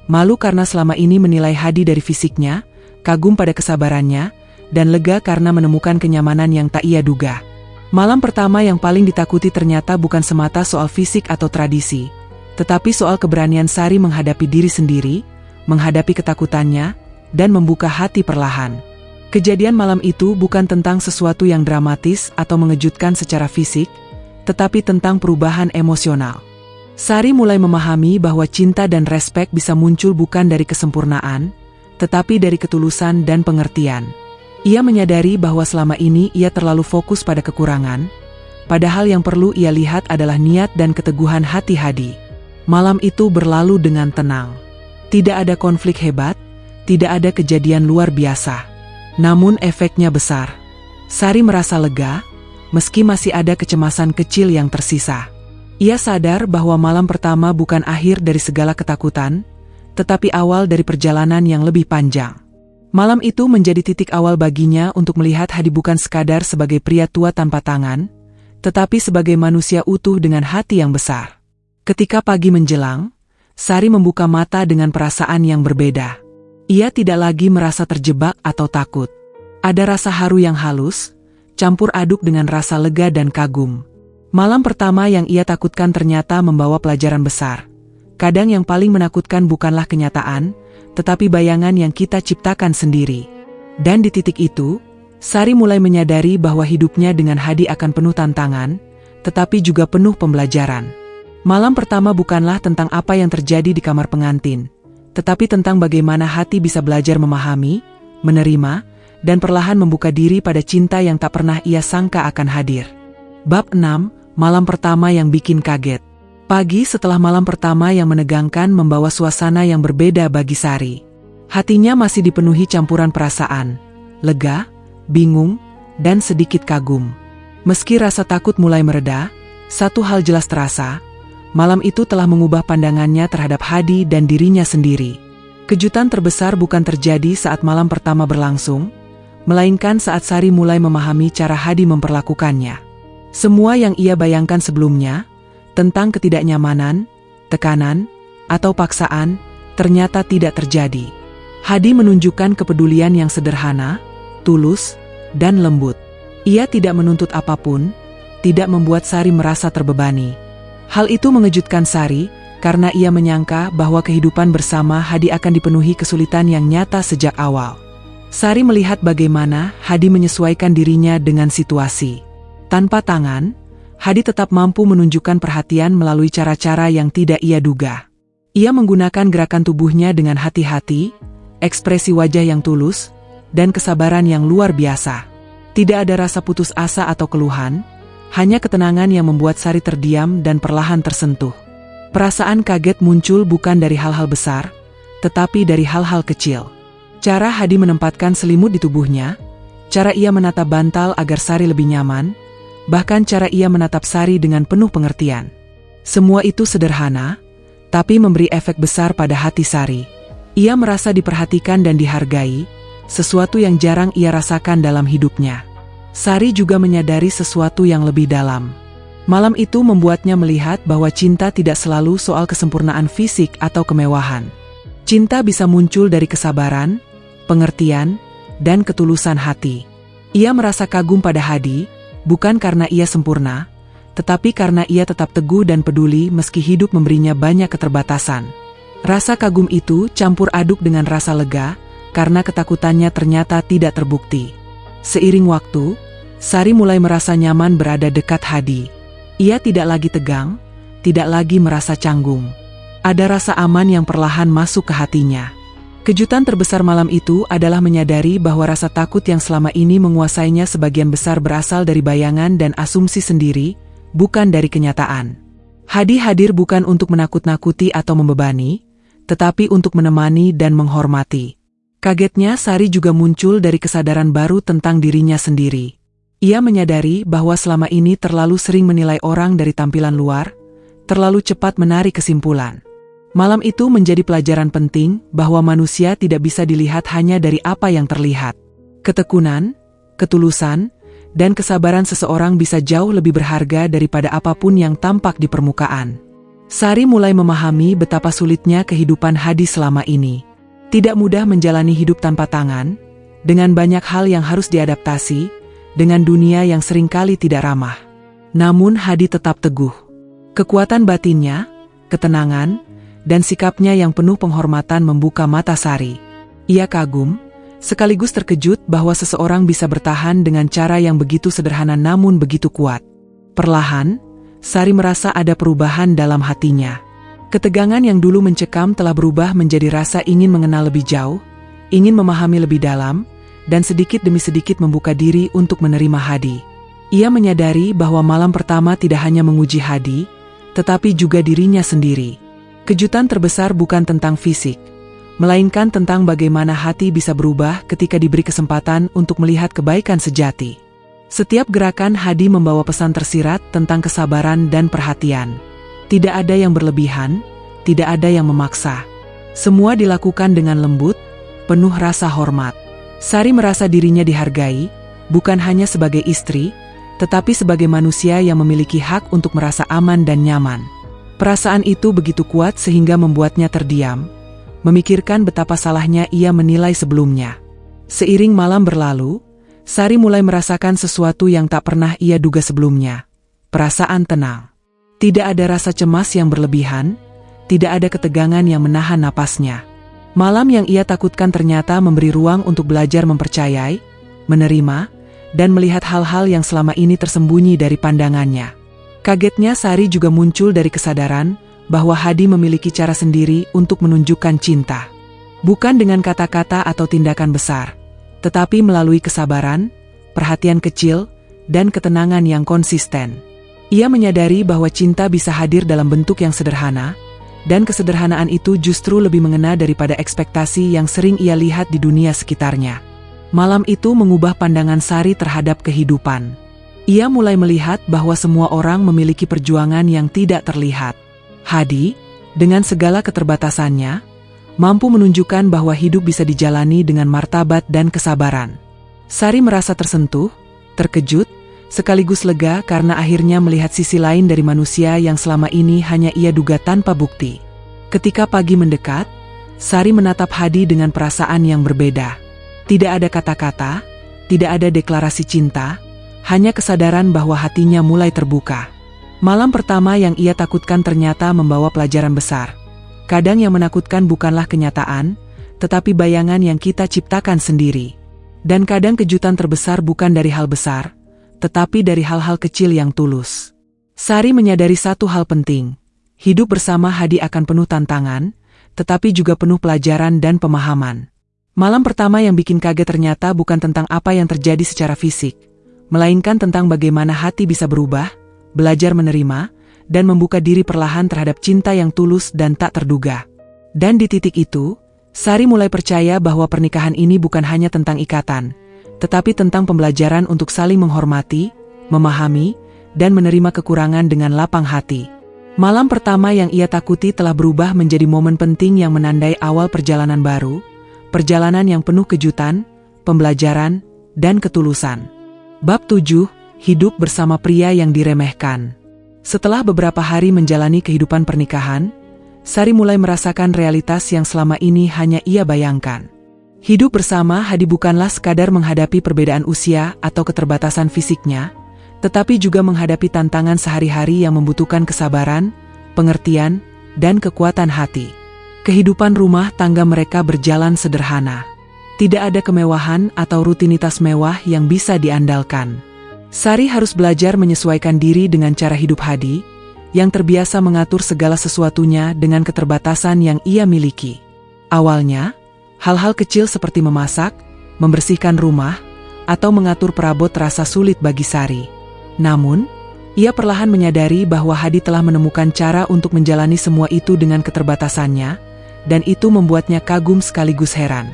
Malu karena selama ini menilai Hadi dari fisiknya, kagum pada kesabarannya, dan lega karena menemukan kenyamanan yang tak ia duga. Malam pertama yang paling ditakuti ternyata bukan semata soal fisik atau tradisi, tetapi soal keberanian Sari menghadapi diri sendiri, menghadapi ketakutannya, dan membuka hati perlahan. Kejadian malam itu bukan tentang sesuatu yang dramatis atau mengejutkan secara fisik, tetapi tentang perubahan emosional. Sari mulai memahami bahwa cinta dan respek bisa muncul bukan dari kesempurnaan, tetapi dari ketulusan dan pengertian. Ia menyadari bahwa selama ini ia terlalu fokus pada kekurangan, padahal yang perlu ia lihat adalah niat dan keteguhan hati Hadi. Malam itu berlalu dengan tenang. Tidak ada konflik hebat, tidak ada kejadian luar biasa. Namun efeknya besar. Sari merasa lega, meski masih ada kecemasan kecil yang tersisa. Ia sadar bahwa malam pertama bukan akhir dari segala ketakutan, tetapi awal dari perjalanan yang lebih panjang. Malam itu menjadi titik awal baginya untuk melihat Hadi bukan sekadar sebagai pria tua tanpa tangan, tetapi sebagai manusia utuh dengan hati yang besar. Ketika pagi menjelang, Sari membuka mata dengan perasaan yang berbeda. Ia tidak lagi merasa terjebak atau takut. Ada rasa haru yang halus, campur aduk dengan rasa lega dan kagum. Malam pertama yang ia takutkan ternyata membawa pelajaran besar. Kadang yang paling menakutkan bukanlah kenyataan, tetapi bayangan yang kita ciptakan sendiri. Dan di titik itu, Sari mulai menyadari bahwa hidupnya dengan Hadi akan penuh tantangan, tetapi juga penuh pembelajaran. Malam pertama bukanlah tentang apa yang terjadi di kamar pengantin, tetapi tentang bagaimana hati bisa belajar memahami, menerima, dan perlahan membuka diri pada cinta yang tak pernah ia sangka akan hadir. Bab 6, Malam pertama yang bikin kaget. Pagi setelah malam pertama yang menegangkan membawa suasana yang berbeda bagi Sari. Hatinya masih dipenuhi campuran perasaan, lega, bingung, dan sedikit kagum. Meski rasa takut mulai mereda, satu hal jelas terasa, malam itu telah mengubah pandangannya terhadap Hadi dan dirinya sendiri. Kejutan terbesar bukan terjadi saat malam pertama berlangsung, melainkan saat Sari mulai memahami cara Hadi memperlakukannya. Semua yang ia bayangkan sebelumnya, tentang ketidaknyamanan, tekanan, atau paksaan, ternyata tidak terjadi. Hadi menunjukkan kepedulian yang sederhana, tulus, dan lembut. Ia tidak menuntut apapun, tidak membuat Sari merasa terbebani. Hal itu mengejutkan Sari, karena ia menyangka bahwa kehidupan bersama Hadi akan dipenuhi kesulitan yang nyata sejak awal. Sari melihat bagaimana Hadi menyesuaikan dirinya dengan situasi. Tanpa tangan, Hadi tetap mampu menunjukkan perhatian melalui cara-cara yang tidak ia duga. Ia menggunakan gerakan tubuhnya dengan hati-hati, ekspresi wajah yang tulus, dan kesabaran yang luar biasa. Tidak ada rasa putus asa atau keluhan, hanya ketenangan yang membuat Sari terdiam dan perlahan tersentuh. Perasaan kaget muncul bukan dari hal-hal besar, tetapi dari hal-hal kecil. Cara Hadi menempatkan selimut di tubuhnya, cara ia menata bantal agar Sari lebih nyaman, bahkan cara ia menatap Sari dengan penuh pengertian. Semua itu sederhana, tapi memberi efek besar pada hati Sari. Ia merasa diperhatikan dan dihargai, sesuatu yang jarang ia rasakan dalam hidupnya. Sari juga menyadari sesuatu yang lebih dalam. Malam itu membuatnya melihat bahwa cinta tidak selalu soal kesempurnaan fisik atau kemewahan. Cinta bisa muncul dari kesabaran, pengertian, dan ketulusan hati. Ia merasa kagum pada Hadi, bukan karena ia sempurna, tetapi karena ia tetap teguh dan peduli meski hidup memberinya banyak keterbatasan. Rasa kagum itu campur aduk dengan rasa lega, karena ketakutannya ternyata tidak terbukti. Seiring waktu, Sari mulai merasa nyaman berada dekat Hadi. Ia tidak lagi tegang, tidak lagi merasa canggung. Ada rasa aman yang perlahan masuk ke hatinya. Kejutan terbesar malam itu adalah menyadari bahwa rasa takut yang selama ini menguasainya sebagian besar berasal dari bayangan dan asumsi sendiri, bukan dari kenyataan. Hadi hadir bukan untuk menakut-nakuti atau membebani, tetapi untuk menemani dan menghormati. Kagetnya Sari juga muncul dari kesadaran baru tentang dirinya sendiri. Ia menyadari bahwa selama ini terlalu sering menilai orang dari tampilan luar, terlalu cepat menarik kesimpulan. Malam itu menjadi pelajaran penting bahwa manusia tidak bisa dilihat hanya dari apa yang terlihat. Ketekunan, ketulusan, dan kesabaran seseorang bisa jauh lebih berharga daripada apapun yang tampak di permukaan. Sari mulai memahami betapa sulitnya kehidupan Hadi selama ini. Tidak mudah menjalani hidup tanpa tangan, dengan banyak hal yang harus diadaptasi, dengan dunia yang seringkali tidak ramah. Namun Hadi tetap teguh. Kekuatan batinnya, ketenangan, dan sikapnya yang penuh penghormatan membuka mata Sari. Ia kagum, sekaligus terkejut bahwa seseorang bisa bertahan dengan cara yang begitu sederhana namun begitu kuat. Perlahan, Sari merasa ada perubahan dalam hatinya. Ketegangan yang dulu mencekam telah berubah menjadi rasa ingin mengenal lebih jauh, ingin memahami lebih dalam, dan sedikit demi sedikit membuka diri untuk menerima Hadi. Ia menyadari bahwa malam pertama tidak hanya menguji Hadi, tetapi juga dirinya sendiri. Kejutan terbesar bukan tentang fisik, melainkan tentang bagaimana hati bisa berubah ketika diberi kesempatan untuk melihat kebaikan sejati. Setiap gerakan Hadi membawa pesan tersirat tentang kesabaran dan perhatian. Tidak ada yang berlebihan, tidak ada yang memaksa. Semua dilakukan dengan lembut, penuh rasa hormat. Sari merasa dirinya dihargai, bukan hanya sebagai istri, tetapi sebagai manusia yang memiliki hak untuk merasa aman dan nyaman. Perasaan itu begitu kuat sehingga membuatnya terdiam, memikirkan betapa salahnya ia menilai sebelumnya. Seiring malam berlalu, Sari mulai merasakan sesuatu yang tak pernah ia duga sebelumnya. Perasaan tenang. Tidak ada rasa cemas yang berlebihan, tidak ada ketegangan yang menahan napasnya. Malam yang ia takutkan ternyata memberi ruang untuk belajar mempercayai, menerima, dan melihat hal-hal yang selama ini tersembunyi dari pandangannya. Kagetnya Sari juga muncul dari kesadaran bahwa Hadi memiliki cara sendiri untuk menunjukkan cinta. Bukan dengan kata-kata atau tindakan besar, tetapi melalui kesabaran, perhatian kecil, dan ketenangan yang konsisten. Ia menyadari bahwa cinta bisa hadir dalam bentuk yang sederhana, dan kesederhanaan itu justru lebih mengena daripada ekspektasi yang sering ia lihat di dunia sekitarnya. Malam itu mengubah pandangan Sari terhadap kehidupan. Ia mulai melihat bahwa semua orang memiliki perjuangan yang tidak terlihat. Hadi, dengan segala keterbatasannya, mampu menunjukkan bahwa hidup bisa dijalani dengan martabat dan kesabaran. Sari merasa tersentuh, terkejut, sekaligus lega karena akhirnya melihat sisi lain dari manusia yang selama ini hanya ia duga tanpa bukti. Ketika pagi mendekat, Sari menatap Hadi dengan perasaan yang berbeda. Tidak ada kata-kata, tidak ada deklarasi cinta, hanya kesadaran bahwa hatinya mulai terbuka. Malam pertama yang ia takutkan ternyata membawa pelajaran besar. Kadang yang menakutkan bukanlah kenyataan, tetapi bayangan yang kita ciptakan sendiri. Dan kadang kejutan terbesar bukan dari hal besar, tetapi dari hal-hal kecil yang tulus. Sari menyadari satu hal penting. Hidup bersama Hadi akan penuh tantangan, tetapi juga penuh pelajaran dan pemahaman. Malam pertama yang bikin kaget ternyata bukan tentang apa yang terjadi secara fisik, melainkan tentang bagaimana hati bisa berubah, belajar menerima, dan membuka diri perlahan terhadap cinta yang tulus dan tak terduga. Dan di titik itu, Sari mulai percaya bahwa pernikahan ini bukan hanya tentang ikatan, tetapi tentang pembelajaran untuk saling menghormati, memahami, dan menerima kekurangan dengan lapang hati. Malam pertama yang ia takuti telah berubah menjadi momen penting yang menandai awal perjalanan baru, perjalanan yang penuh kejutan, pembelajaran, dan ketulusan. Bab 7, Hidup bersama pria yang diremehkan. Setelah beberapa hari menjalani kehidupan pernikahan, Sari mulai merasakan realitas yang selama ini hanya ia bayangkan. Hidup bersama Hadi bukanlah sekadar menghadapi perbedaan usia atau keterbatasan fisiknya, tetapi juga menghadapi tantangan sehari-hari yang membutuhkan kesabaran, pengertian, dan kekuatan hati. Kehidupan rumah tangga mereka berjalan sederhana. Tidak ada kemewahan atau rutinitas mewah yang bisa diandalkan. Sari harus belajar menyesuaikan diri dengan cara hidup Hadi, yang terbiasa mengatur segala sesuatunya dengan keterbatasan yang ia miliki. Awalnya, hal-hal kecil seperti memasak, membersihkan rumah, atau mengatur perabot terasa sulit bagi Sari. Namun, ia perlahan menyadari bahwa Hadi telah menemukan cara untuk menjalani semua itu dengan keterbatasannya, dan itu membuatnya kagum sekaligus heran.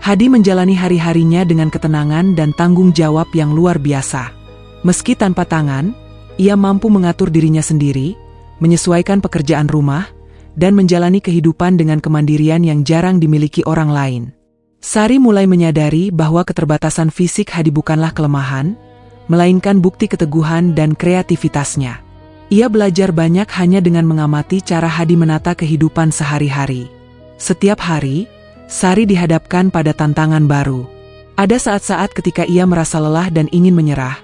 Hadi menjalani hari-harinya dengan ketenangan dan tanggung jawab yang luar biasa. Meski tanpa tangan, ia mampu mengatur dirinya sendiri, menyesuaikan pekerjaan rumah, dan menjalani kehidupan dengan kemandirian yang jarang dimiliki orang lain. Sari mulai menyadari bahwa keterbatasan fisik Hadi bukanlah kelemahan, melainkan bukti keteguhan dan kreativitasnya. Ia belajar banyak hanya dengan mengamati cara Hadi menata kehidupan sehari-hari. Setiap hari, Sari dihadapkan pada tantangan baru. Ada saat-saat ketika ia merasa lelah dan ingin menyerah,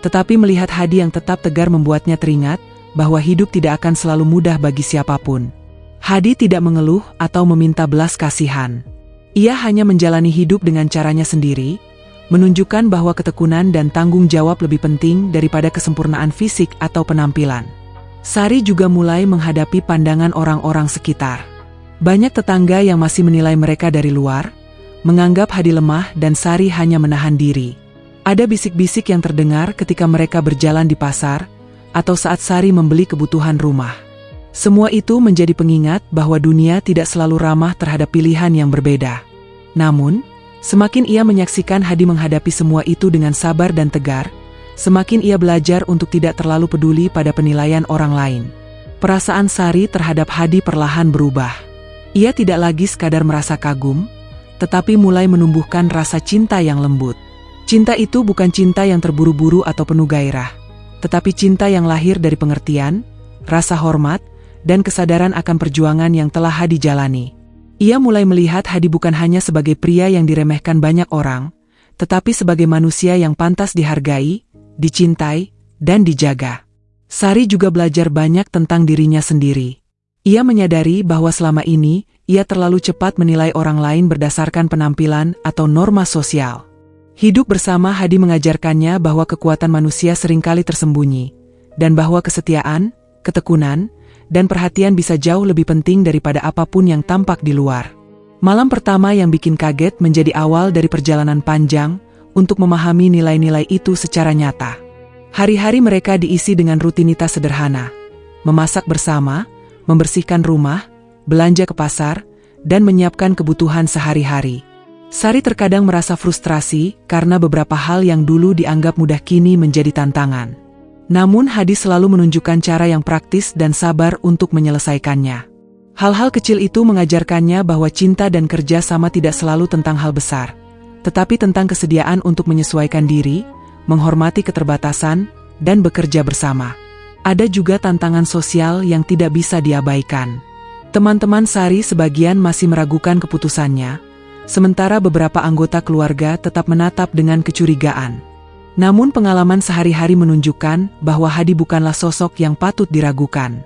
tetapi melihat Hadi yang tetap tegar membuatnya teringat bahwa hidup tidak akan selalu mudah bagi siapapun. Hadi tidak mengeluh atau meminta belas kasihan. Ia hanya menjalani hidup dengan caranya sendiri, menunjukkan bahwa ketekunan dan tanggung jawab lebih penting daripada kesempurnaan fisik atau penampilan. Sari juga mulai menghadapi pandangan orang-orang sekitar. Banyak tetangga yang masih menilai mereka dari luar, menganggap Hadi lemah dan Sari hanya menahan diri. Ada bisik-bisik yang terdengar ketika mereka berjalan di pasar, atau saat Sari membeli kebutuhan rumah. Semua itu menjadi pengingat bahwa dunia tidak selalu ramah terhadap pilihan yang berbeda. Namun, semakin ia menyaksikan Hadi menghadapi semua itu dengan sabar dan tegar, semakin ia belajar untuk tidak terlalu peduli pada penilaian orang lain. Perasaan Sari terhadap Hadi perlahan berubah. Ia tidak lagi sekadar merasa kagum, tetapi mulai menumbuhkan rasa cinta yang lembut. Cinta itu bukan cinta yang terburu-buru atau penuh gairah, tetapi cinta yang lahir dari pengertian, rasa hormat, dan kesadaran akan perjuangan yang telah Hadi jalani. Ia mulai melihat Hadi bukan hanya sebagai pria yang diremehkan banyak orang, tetapi sebagai manusia yang pantas dihargai, dicintai, dan dijaga. Sari juga belajar banyak tentang dirinya sendiri. Ia menyadari bahwa selama ini, ia terlalu cepat menilai orang lain berdasarkan penampilan atau norma sosial. Hidup bersama Hadi mengajarkannya bahwa kekuatan manusia seringkali tersembunyi, dan bahwa kesetiaan, ketekunan, dan perhatian bisa jauh lebih penting daripada apapun yang tampak di luar. Malam pertama yang bikin kaget menjadi awal dari perjalanan panjang untuk memahami nilai-nilai itu secara nyata. Hari-hari mereka diisi dengan rutinitas sederhana, memasak bersama, membersihkan rumah, belanja ke pasar, dan menyiapkan kebutuhan sehari-hari. Sari terkadang merasa frustrasi karena beberapa hal yang dulu dianggap mudah kini menjadi tantangan. Namun Hadi selalu menunjukkan cara yang praktis dan sabar untuk menyelesaikannya. Hal-hal kecil itu mengajarkannya bahwa cinta dan kerja sama tidak selalu tentang hal besar, tetapi tentang kesediaan untuk menyesuaikan diri, menghormati keterbatasan, dan bekerja bersama. Ada juga tantangan sosial yang tidak bisa diabaikan. Teman-teman Sari sebagian masih meragukan keputusannya, sementara beberapa anggota keluarga tetap menatap dengan kecurigaan. Namun pengalaman sehari-hari menunjukkan bahwa Hadi bukanlah sosok yang patut diragukan.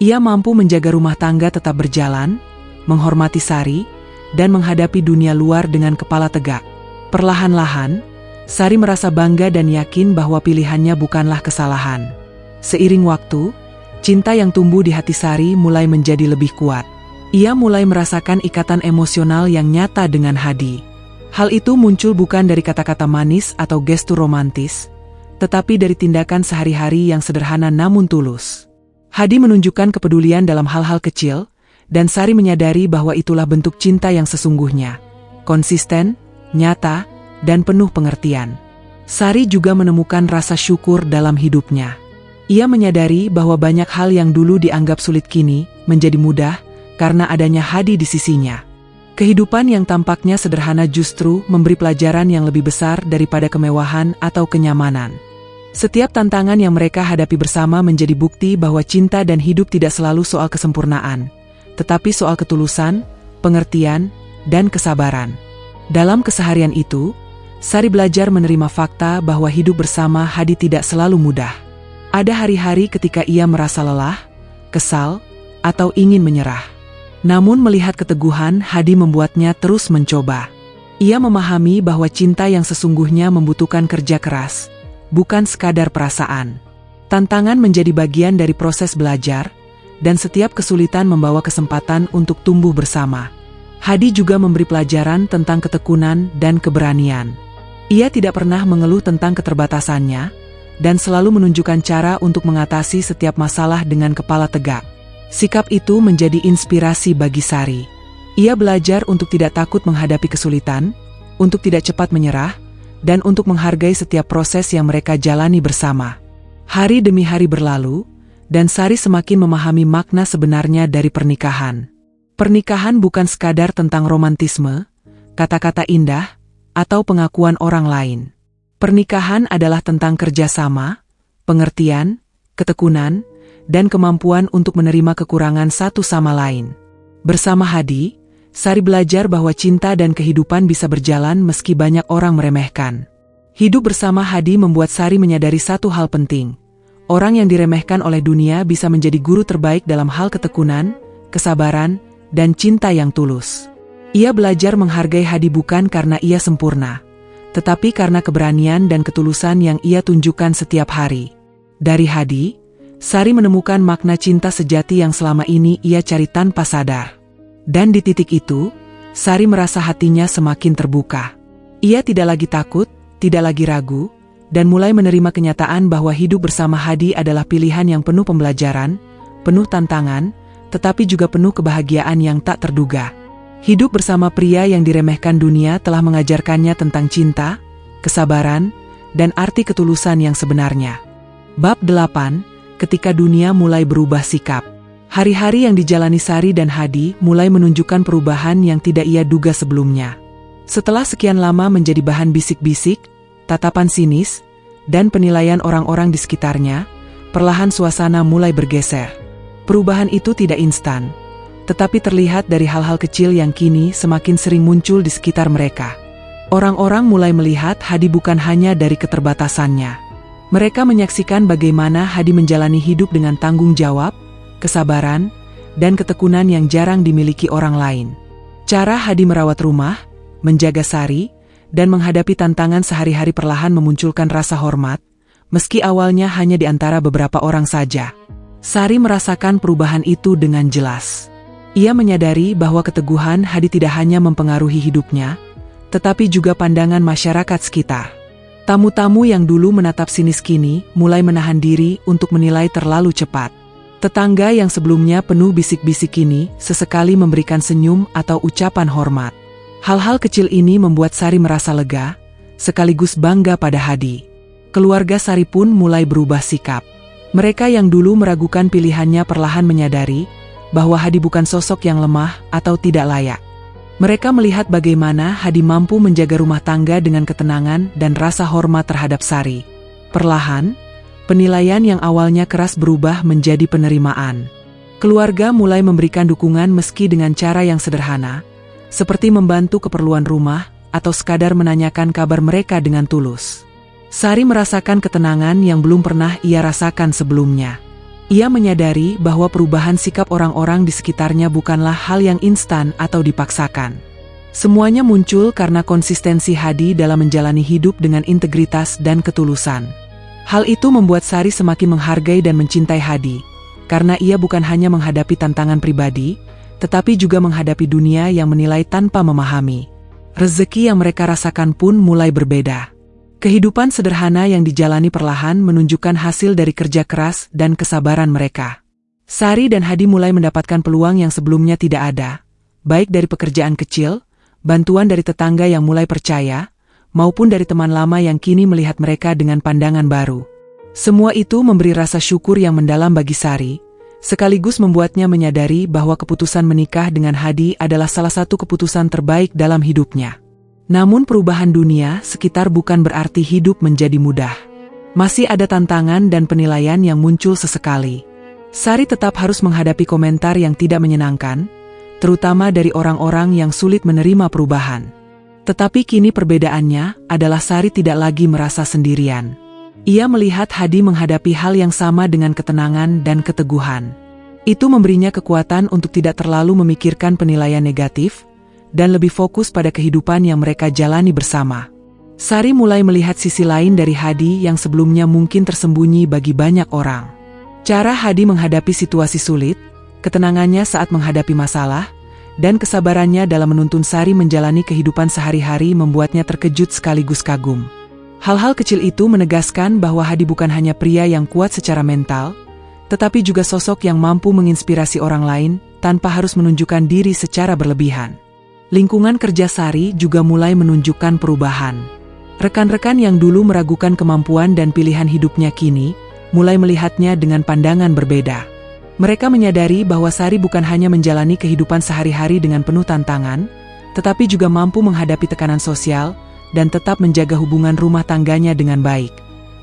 Ia mampu menjaga rumah tangga tetap berjalan, menghormati Sari, dan menghadapi dunia luar dengan kepala tegak. Perlahan-lahan, Sari merasa bangga dan yakin bahwa pilihannya bukanlah kesalahan. Seiring waktu, cinta yang tumbuh di hati Sari mulai menjadi lebih kuat. Ia mulai merasakan ikatan emosional yang nyata dengan Hadi. Hal itu muncul bukan dari kata-kata manis atau gestur romantis, tetapi dari tindakan sehari-hari yang sederhana namun tulus. Hadi menunjukkan kepedulian dalam hal-hal kecil, dan Sari menyadari bahwa itulah bentuk cinta yang sesungguhnya. Konsisten, nyata, dan penuh pengertian. Sari juga menemukan rasa syukur dalam hidupnya. Ia menyadari bahwa banyak hal yang dulu dianggap sulit kini menjadi mudah karena adanya Hadi di sisinya. Kehidupan yang tampaknya sederhana justru memberi pelajaran yang lebih besar daripada kemewahan atau kenyamanan. Setiap tantangan yang mereka hadapi bersama menjadi bukti bahwa cinta dan hidup tidak selalu soal kesempurnaan, tetapi soal ketulusan, pengertian, dan kesabaran. Dalam keseharian itu, Sari belajar menerima fakta bahwa hidup bersama Hadi tidak selalu mudah. Ada hari-hari ketika ia merasa lelah, kesal, atau ingin menyerah. Namun melihat keteguhan Hadi membuatnya terus mencoba. Ia memahami bahwa cinta yang sesungguhnya membutuhkan kerja keras, bukan sekadar perasaan. Tantangan menjadi bagian dari proses belajar, dan setiap kesulitan membawa kesempatan untuk tumbuh bersama. Hadi juga memberi pelajaran tentang ketekunan dan keberanian. Ia tidak pernah mengeluh tentang keterbatasannya, dan selalu menunjukkan cara untuk mengatasi setiap masalah dengan kepala tegak. Sikap itu menjadi inspirasi bagi Sari. Ia belajar untuk tidak takut menghadapi kesulitan, untuk tidak cepat menyerah, dan untuk menghargai setiap proses yang mereka jalani bersama. Hari demi hari berlalu, dan Sari semakin memahami makna sebenarnya dari pernikahan. Pernikahan bukan sekadar tentang romantisme, kata-kata indah, atau pengakuan orang lain. Pernikahan adalah tentang kerjasama, pengertian, ketekunan, dan kemampuan untuk menerima kekurangan satu sama lain. Bersama Hadi, Sari belajar bahwa cinta dan kehidupan bisa berjalan meski banyak orang meremehkan. Hidup bersama Hadi membuat Sari menyadari satu hal penting. Orang yang diremehkan oleh dunia bisa menjadi guru terbaik dalam hal ketekunan, kesabaran, dan cinta yang tulus. Ia belajar menghargai Hadi bukan karena ia sempurna, tetapi karena keberanian dan ketulusan yang ia tunjukkan setiap hari. Dari Hadi, Sari menemukan makna cinta sejati yang selama ini ia cari tanpa sadar. Dan di titik itu, Sari merasa hatinya semakin terbuka. Ia tidak lagi takut, tidak lagi ragu, dan mulai menerima kenyataan bahwa hidup bersama Hadi adalah pilihan yang penuh pembelajaran, penuh tantangan, tetapi juga penuh kebahagiaan yang tak terduga. Hidup bersama pria yang diremehkan dunia telah mengajarkannya tentang cinta, kesabaran, dan arti ketulusan yang sebenarnya. Bab 8, ketika dunia mulai berubah sikap. Hari-hari yang dijalani Sari dan Hadi mulai menunjukkan perubahan yang tidak ia duga sebelumnya. Setelah sekian lama menjadi bahan bisik-bisik, tatapan sinis, dan penilaian orang-orang di sekitarnya, perlahan suasana mulai bergeser. Perubahan itu tidak instan, tetapi terlihat dari hal-hal kecil yang kini semakin sering muncul di sekitar mereka. Orang-orang mulai melihat Hadi bukan hanya dari keterbatasannya. Mereka menyaksikan bagaimana Hadi menjalani hidup dengan tanggung jawab, kesabaran, dan ketekunan yang jarang dimiliki orang lain. Cara Hadi merawat rumah, menjaga Sari, dan menghadapi tantangan sehari-hari perlahan memunculkan rasa hormat, meski awalnya hanya di antara beberapa orang saja. Sari merasakan perubahan itu dengan jelas. Ia menyadari bahwa keteguhan Hadi tidak hanya mempengaruhi hidupnya, tetapi juga pandangan masyarakat sekitar. Tamu-tamu yang dulu menatap sinis kini mulai menahan diri untuk menilai terlalu cepat. Tetangga yang sebelumnya penuh bisik-bisik kini sesekali memberikan senyum atau ucapan hormat. Hal-hal kecil ini membuat Sari merasa lega, sekaligus bangga pada Hadi. Keluarga Sari pun mulai berubah sikap. Mereka yang dulu meragukan pilihannya perlahan menyadari bahwa Hadi bukan sosok yang lemah atau tidak layak. Mereka melihat bagaimana Hadi mampu menjaga rumah tangga dengan ketenangan dan rasa hormat terhadap Sari. Perlahan, penilaian yang awalnya keras berubah menjadi penerimaan. Keluarga mulai memberikan dukungan meski dengan cara yang sederhana, seperti membantu keperluan rumah atau sekadar menanyakan kabar mereka dengan tulus. Sari merasakan ketenangan yang belum pernah ia rasakan sebelumnya. Ia menyadari bahwa perubahan sikap orang-orang di sekitarnya bukanlah hal yang instan atau dipaksakan. Semuanya muncul karena konsistensi Hadi dalam menjalani hidup dengan integritas dan ketulusan. Hal itu membuat Sari semakin menghargai dan mencintai Hadi, karena ia bukan hanya menghadapi tantangan pribadi, tetapi juga menghadapi dunia yang menilai tanpa memahami. Rezeki yang mereka rasakan pun mulai berbeda. Kehidupan sederhana yang dijalani perlahan menunjukkan hasil dari kerja keras dan kesabaran mereka. Sari dan Hadi mulai mendapatkan peluang yang sebelumnya tidak ada, baik dari pekerjaan kecil, bantuan dari tetangga yang mulai percaya, maupun dari teman lama yang kini melihat mereka dengan pandangan baru. Semua itu memberi rasa syukur yang mendalam bagi Sari, sekaligus membuatnya menyadari bahwa keputusan menikah dengan Hadi adalah salah satu keputusan terbaik dalam hidupnya. Namun perubahan dunia sekitar bukan berarti hidup menjadi mudah. Masih ada tantangan dan penilaian yang muncul sesekali. Sari tetap harus menghadapi komentar yang tidak menyenangkan, terutama dari orang-orang yang sulit menerima perubahan. Tetapi kini perbedaannya adalah Sari tidak lagi merasa sendirian. Ia melihat Hadi menghadapi hal yang sama dengan ketenangan dan keteguhan. Itu memberinya kekuatan untuk tidak terlalu memikirkan penilaian negatif, dan lebih fokus pada kehidupan yang mereka jalani bersama. Sari mulai melihat sisi lain dari Hadi yang sebelumnya mungkin tersembunyi bagi banyak orang. Cara Hadi menghadapi situasi sulit, ketenangannya saat menghadapi masalah, dan kesabarannya dalam menuntun Sari menjalani kehidupan sehari-hari membuatnya terkejut sekaligus kagum. Hal-hal kecil itu menegaskan bahwa Hadi bukan hanya pria yang kuat secara mental, tetapi juga sosok yang mampu menginspirasi orang lain tanpa harus menunjukkan diri secara berlebihan. Lingkungan kerja Sari juga mulai menunjukkan perubahan. Rekan-rekan yang dulu meragukan kemampuan dan pilihan hidupnya kini mulai melihatnya dengan pandangan berbeda. Mereka menyadari bahwa Sari bukan hanya menjalani kehidupan sehari-hari dengan penuh tantangan, tetapi juga mampu menghadapi tekanan sosial dan tetap menjaga hubungan rumah tangganya dengan baik.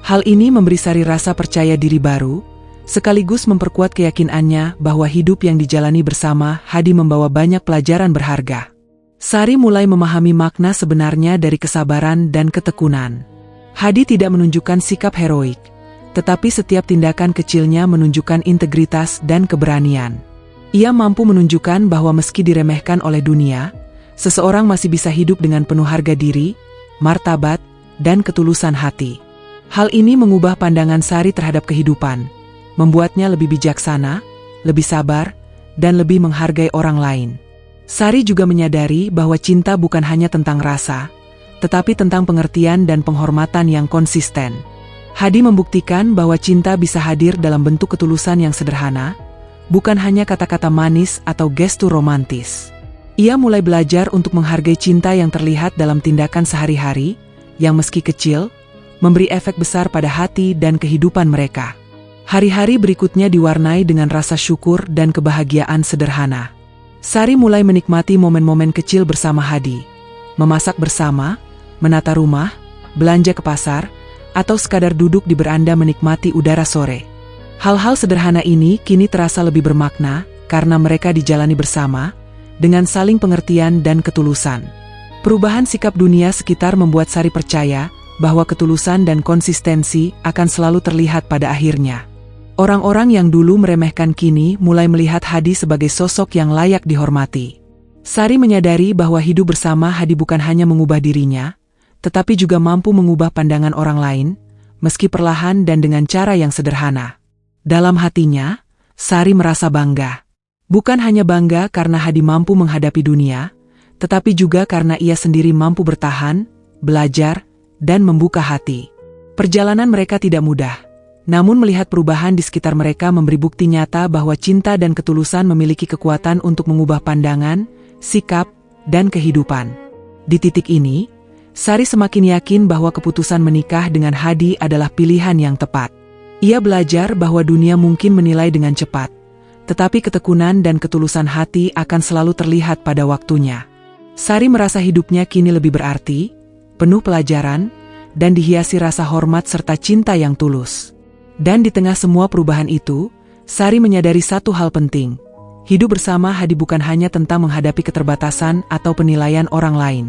Hal ini memberi Sari rasa percaya diri baru, sekaligus memperkuat keyakinannya bahwa hidup yang dijalani bersama Hadi membawa banyak pelajaran berharga. Sari mulai memahami makna sebenarnya dari kesabaran dan ketekunan. Hadi tidak menunjukkan sikap heroik, tetapi setiap tindakan kecilnya menunjukkan integritas dan keberanian. Ia mampu menunjukkan bahwa meski diremehkan oleh dunia, seseorang masih bisa hidup dengan penuh harga diri, martabat, dan ketulusan hati. Hal ini mengubah pandangan Sari terhadap kehidupan, membuatnya lebih bijaksana, lebih sabar, dan lebih menghargai orang lain. Sari juga menyadari bahwa cinta bukan hanya tentang rasa, tetapi tentang pengertian dan penghormatan yang konsisten. Hadi membuktikan bahwa cinta bisa hadir dalam bentuk ketulusan yang sederhana, bukan hanya kata-kata manis atau gestur romantis. Ia mulai belajar untuk menghargai cinta yang terlihat dalam tindakan sehari-hari, yang meski kecil, memberi efek besar pada hati dan kehidupan mereka. Hari-hari berikutnya diwarnai dengan rasa syukur dan kebahagiaan sederhana. Sari mulai menikmati momen-momen kecil bersama Hadi. Memasak bersama, menata rumah, belanja ke pasar, atau sekadar duduk di beranda menikmati udara sore. Hal-hal sederhana ini kini terasa lebih bermakna karena mereka dijalani bersama, dengan saling pengertian dan ketulusan. Perubahan sikap dunia sekitar membuat Sari percaya bahwa ketulusan dan konsistensi akan selalu terlihat pada akhirnya. Orang-orang yang dulu meremehkan kini mulai melihat Hadi sebagai sosok yang layak dihormati. Sari menyadari bahwa hidup bersama Hadi bukan hanya mengubah dirinya, tetapi juga mampu mengubah pandangan orang lain, meski perlahan dan dengan cara yang sederhana. Dalam hatinya, Sari merasa bangga. Bukan hanya bangga karena Hadi mampu menghadapi dunia, tetapi juga karena ia sendiri mampu bertahan, belajar, dan membuka hati. Perjalanan mereka tidak mudah, namun melihat perubahan di sekitar mereka memberi bukti nyata bahwa cinta dan ketulusan memiliki kekuatan untuk mengubah pandangan, sikap, dan kehidupan. Di titik ini, Sari semakin yakin bahwa keputusan menikah dengan Hadi adalah pilihan yang tepat. Ia belajar bahwa dunia mungkin menilai dengan cepat, tetapi ketekunan dan ketulusan hati akan selalu terlihat pada waktunya. Sari merasa hidupnya kini lebih berarti, penuh pelajaran, dan dihiasi rasa hormat serta cinta yang tulus. Dan di tengah semua perubahan itu, Sari menyadari satu hal penting. Hidup bersama Hadi bukan hanya tentang menghadapi keterbatasan atau penilaian orang lain.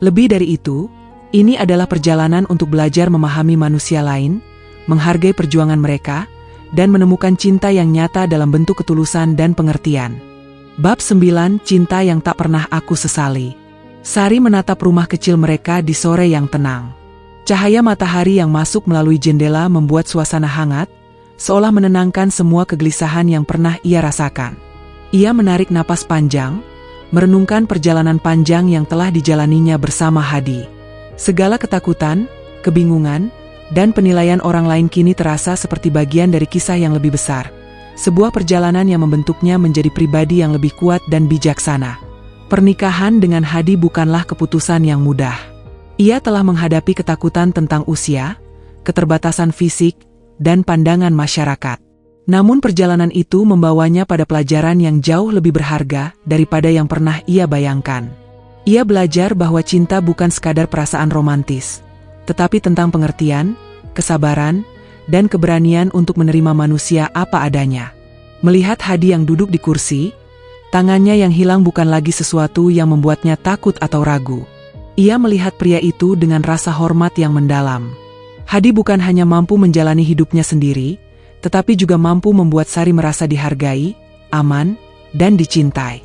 Lebih dari itu, ini adalah perjalanan untuk belajar memahami manusia lain, menghargai perjuangan mereka, dan menemukan cinta yang nyata dalam bentuk ketulusan dan pengertian. Bab 9, Cinta yang tak pernah aku sesali. Sari menatap rumah kecil mereka di sore yang tenang. Cahaya matahari yang masuk melalui jendela membuat suasana hangat, seolah menenangkan semua kegelisahan yang pernah ia rasakan. Ia menarik napas panjang, merenungkan perjalanan panjang yang telah dijalaninya bersama Hadi. Segala ketakutan, kebingungan, dan penilaian orang lain kini terasa seperti bagian dari kisah yang lebih besar. Sebuah perjalanan yang membentuknya menjadi pribadi yang lebih kuat dan bijaksana. Pernikahan dengan Hadi bukanlah keputusan yang mudah. Ia telah menghadapi ketakutan tentang usia, keterbatasan fisik, dan pandangan masyarakat. Namun perjalanan itu membawanya pada pelajaran yang jauh lebih berharga daripada yang pernah ia bayangkan. Ia belajar bahwa cinta bukan sekadar perasaan romantis, tetapi tentang pengertian, kesabaran, dan keberanian untuk menerima manusia apa adanya. Melihat Hadi yang duduk di kursi, tangannya yang hilang bukan lagi sesuatu yang membuatnya takut atau ragu. Ia melihat pria itu dengan rasa hormat yang mendalam. Hadi bukan hanya mampu menjalani hidupnya sendiri, tetapi juga mampu membuat Sari merasa dihargai, aman, dan dicintai.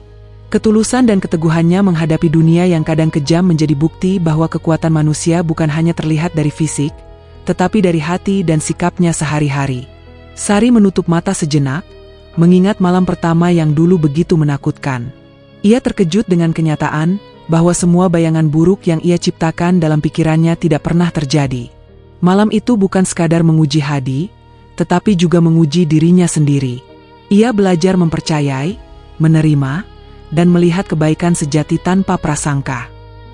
Ketulusan dan keteguhannya menghadapi dunia yang kadang kejam menjadi bukti bahwa kekuatan manusia bukan hanya terlihat dari fisik, tetapi dari hati dan sikapnya sehari-hari. Sari menutup mata sejenak, mengingat malam pertama yang dulu begitu menakutkan. Ia terkejut dengan kenyataan bahwa semua bayangan buruk yang ia ciptakan dalam pikirannya tidak pernah terjadi. Malam itu bukan sekadar menguji Hadi, tetapi juga menguji dirinya sendiri. Ia belajar mempercayai, menerima, dan melihat kebaikan sejati tanpa prasangka.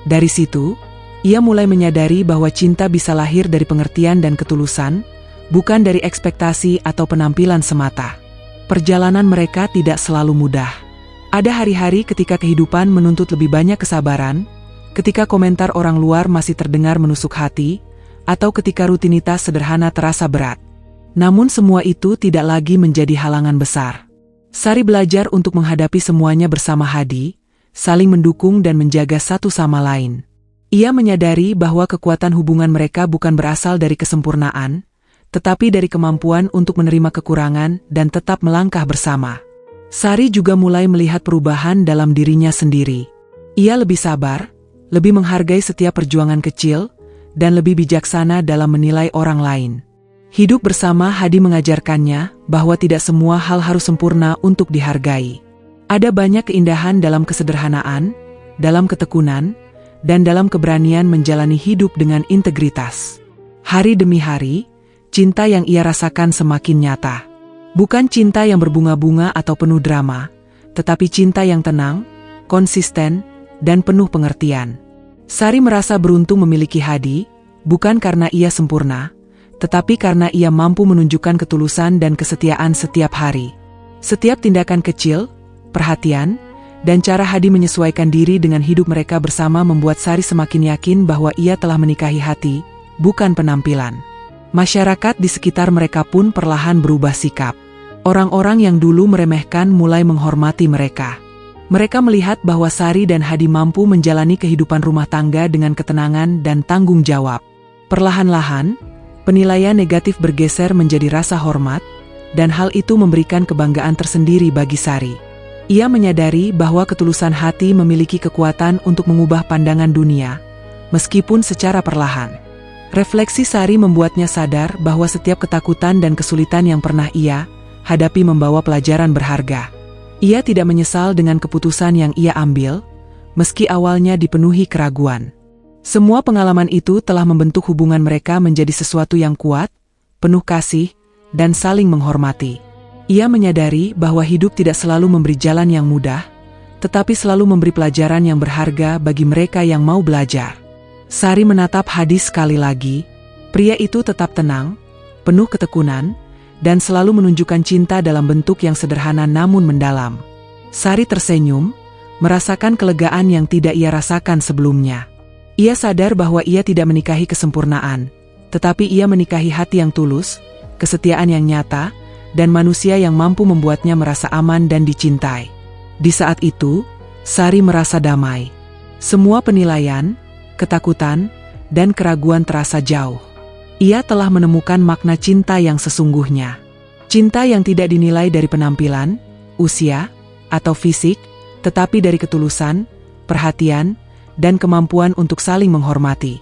Dari situ, ia mulai menyadari bahwa cinta bisa lahir dari pengertian dan ketulusan, bukan dari ekspektasi atau penampilan semata. Perjalanan mereka tidak selalu mudah. Ada hari-hari ketika kehidupan menuntut lebih banyak kesabaran, ketika komentar orang luar masih terdengar menusuk hati, atau ketika rutinitas sederhana terasa berat. Namun semua itu tidak lagi menjadi halangan besar. Sari belajar untuk menghadapi semuanya bersama Hadi, saling mendukung dan menjaga satu sama lain. Ia menyadari bahwa kekuatan hubungan mereka bukan berasal dari kesempurnaan, tetapi dari kemampuan untuk menerima kekurangan dan tetap melangkah bersama. Sari juga mulai melihat perubahan dalam dirinya sendiri. Ia lebih sabar, lebih menghargai setiap perjuangan kecil, dan lebih bijaksana dalam menilai orang lain. Hidup bersama Hadi mengajarkannya bahwa tidak semua hal harus sempurna untuk dihargai. Ada banyak keindahan dalam kesederhanaan, dalam ketekunan, dan dalam keberanian menjalani hidup dengan integritas. Hari demi hari, cinta yang ia rasakan semakin nyata. Bukan cinta yang berbunga-bunga atau penuh drama, tetapi cinta yang tenang, konsisten, dan penuh pengertian. Sari merasa beruntung memiliki Hadi, bukan karena ia sempurna, tetapi karena ia mampu menunjukkan ketulusan dan kesetiaan setiap hari. Setiap tindakan kecil, perhatian, dan cara Hadi menyesuaikan diri dengan hidup mereka bersama membuat Sari semakin yakin bahwa ia telah menikahi hati, bukan penampilan. Masyarakat di sekitar mereka pun perlahan berubah sikap. Orang-orang yang dulu meremehkan mulai menghormati mereka. Mereka melihat bahwa Sari dan Hadi mampu menjalani kehidupan rumah tangga dengan ketenangan dan tanggung jawab. Perlahan-lahan, penilaian negatif bergeser menjadi rasa hormat, dan hal itu memberikan kebanggaan tersendiri bagi Sari. Ia menyadari bahwa ketulusan hati memiliki kekuatan untuk mengubah pandangan dunia, meskipun secara perlahan. Refleksi Sari membuatnya sadar bahwa setiap ketakutan dan kesulitan yang pernah ia hadapi membawa pelajaran berharga. Ia tidak menyesal dengan keputusan yang ia ambil, meski awalnya dipenuhi keraguan. Semua pengalaman itu telah membentuk hubungan mereka menjadi sesuatu yang kuat, penuh kasih, dan saling menghormati. Ia menyadari bahwa hidup tidak selalu memberi jalan yang mudah, tetapi selalu memberi pelajaran yang berharga bagi mereka yang mau belajar. Sari menatap Hadi sekali lagi. Pria itu tetap tenang, penuh ketekunan, dan selalu menunjukkan cinta dalam bentuk yang sederhana namun mendalam. Sari tersenyum, merasakan kelegaan yang tidak ia rasakan sebelumnya. Ia sadar bahwa ia tidak menikahi kesempurnaan, tetapi ia menikahi hati yang tulus, kesetiaan yang nyata, dan manusia yang mampu membuatnya merasa aman dan dicintai. Di saat itu, Sari merasa damai. Semua penilaian, ketakutan, dan keraguan terasa jauh. Ia telah menemukan makna cinta yang sesungguhnya. Cinta yang tidak dinilai dari penampilan, usia, atau fisik, tetapi dari ketulusan, perhatian, dan kemampuan untuk saling menghormati.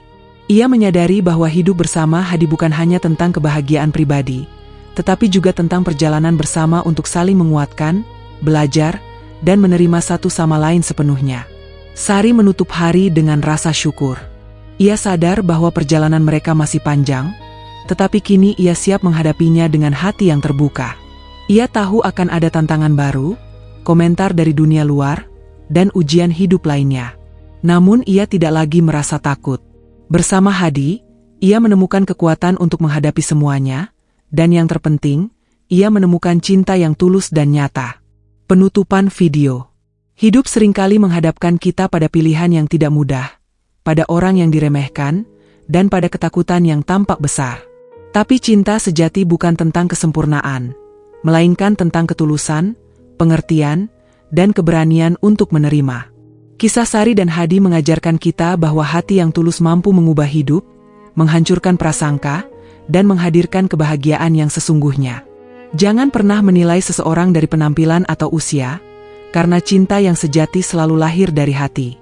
Ia menyadari bahwa hidup bersama Hadi bukan hanya tentang kebahagiaan pribadi, tetapi juga tentang perjalanan bersama untuk saling menguatkan, belajar, dan menerima satu sama lain sepenuhnya. Sari menutup hari dengan rasa syukur. Ia sadar bahwa perjalanan mereka masih panjang, tetapi kini ia siap menghadapinya dengan hati yang terbuka. Ia tahu akan ada tantangan baru, komentar dari dunia luar, dan ujian hidup lainnya. Namun ia tidak lagi merasa takut. Bersama Hadi, ia menemukan kekuatan untuk menghadapi semuanya, dan yang terpenting, ia menemukan cinta yang tulus dan nyata. Penutupan video. Hidup seringkali menghadapkan kita pada pilihan yang tidak mudah, pada orang yang diremehkan, dan pada ketakutan yang tampak besar. Tapi cinta sejati bukan tentang kesempurnaan, melainkan tentang ketulusan, pengertian, dan keberanian untuk menerima. Kisah Sari dan Hadi mengajarkan kita bahwa hati yang tulus mampu mengubah hidup, menghancurkan prasangka, dan menghadirkan kebahagiaan yang sesungguhnya. Jangan pernah menilai seseorang dari penampilan atau usia, karena cinta yang sejati selalu lahir dari hati.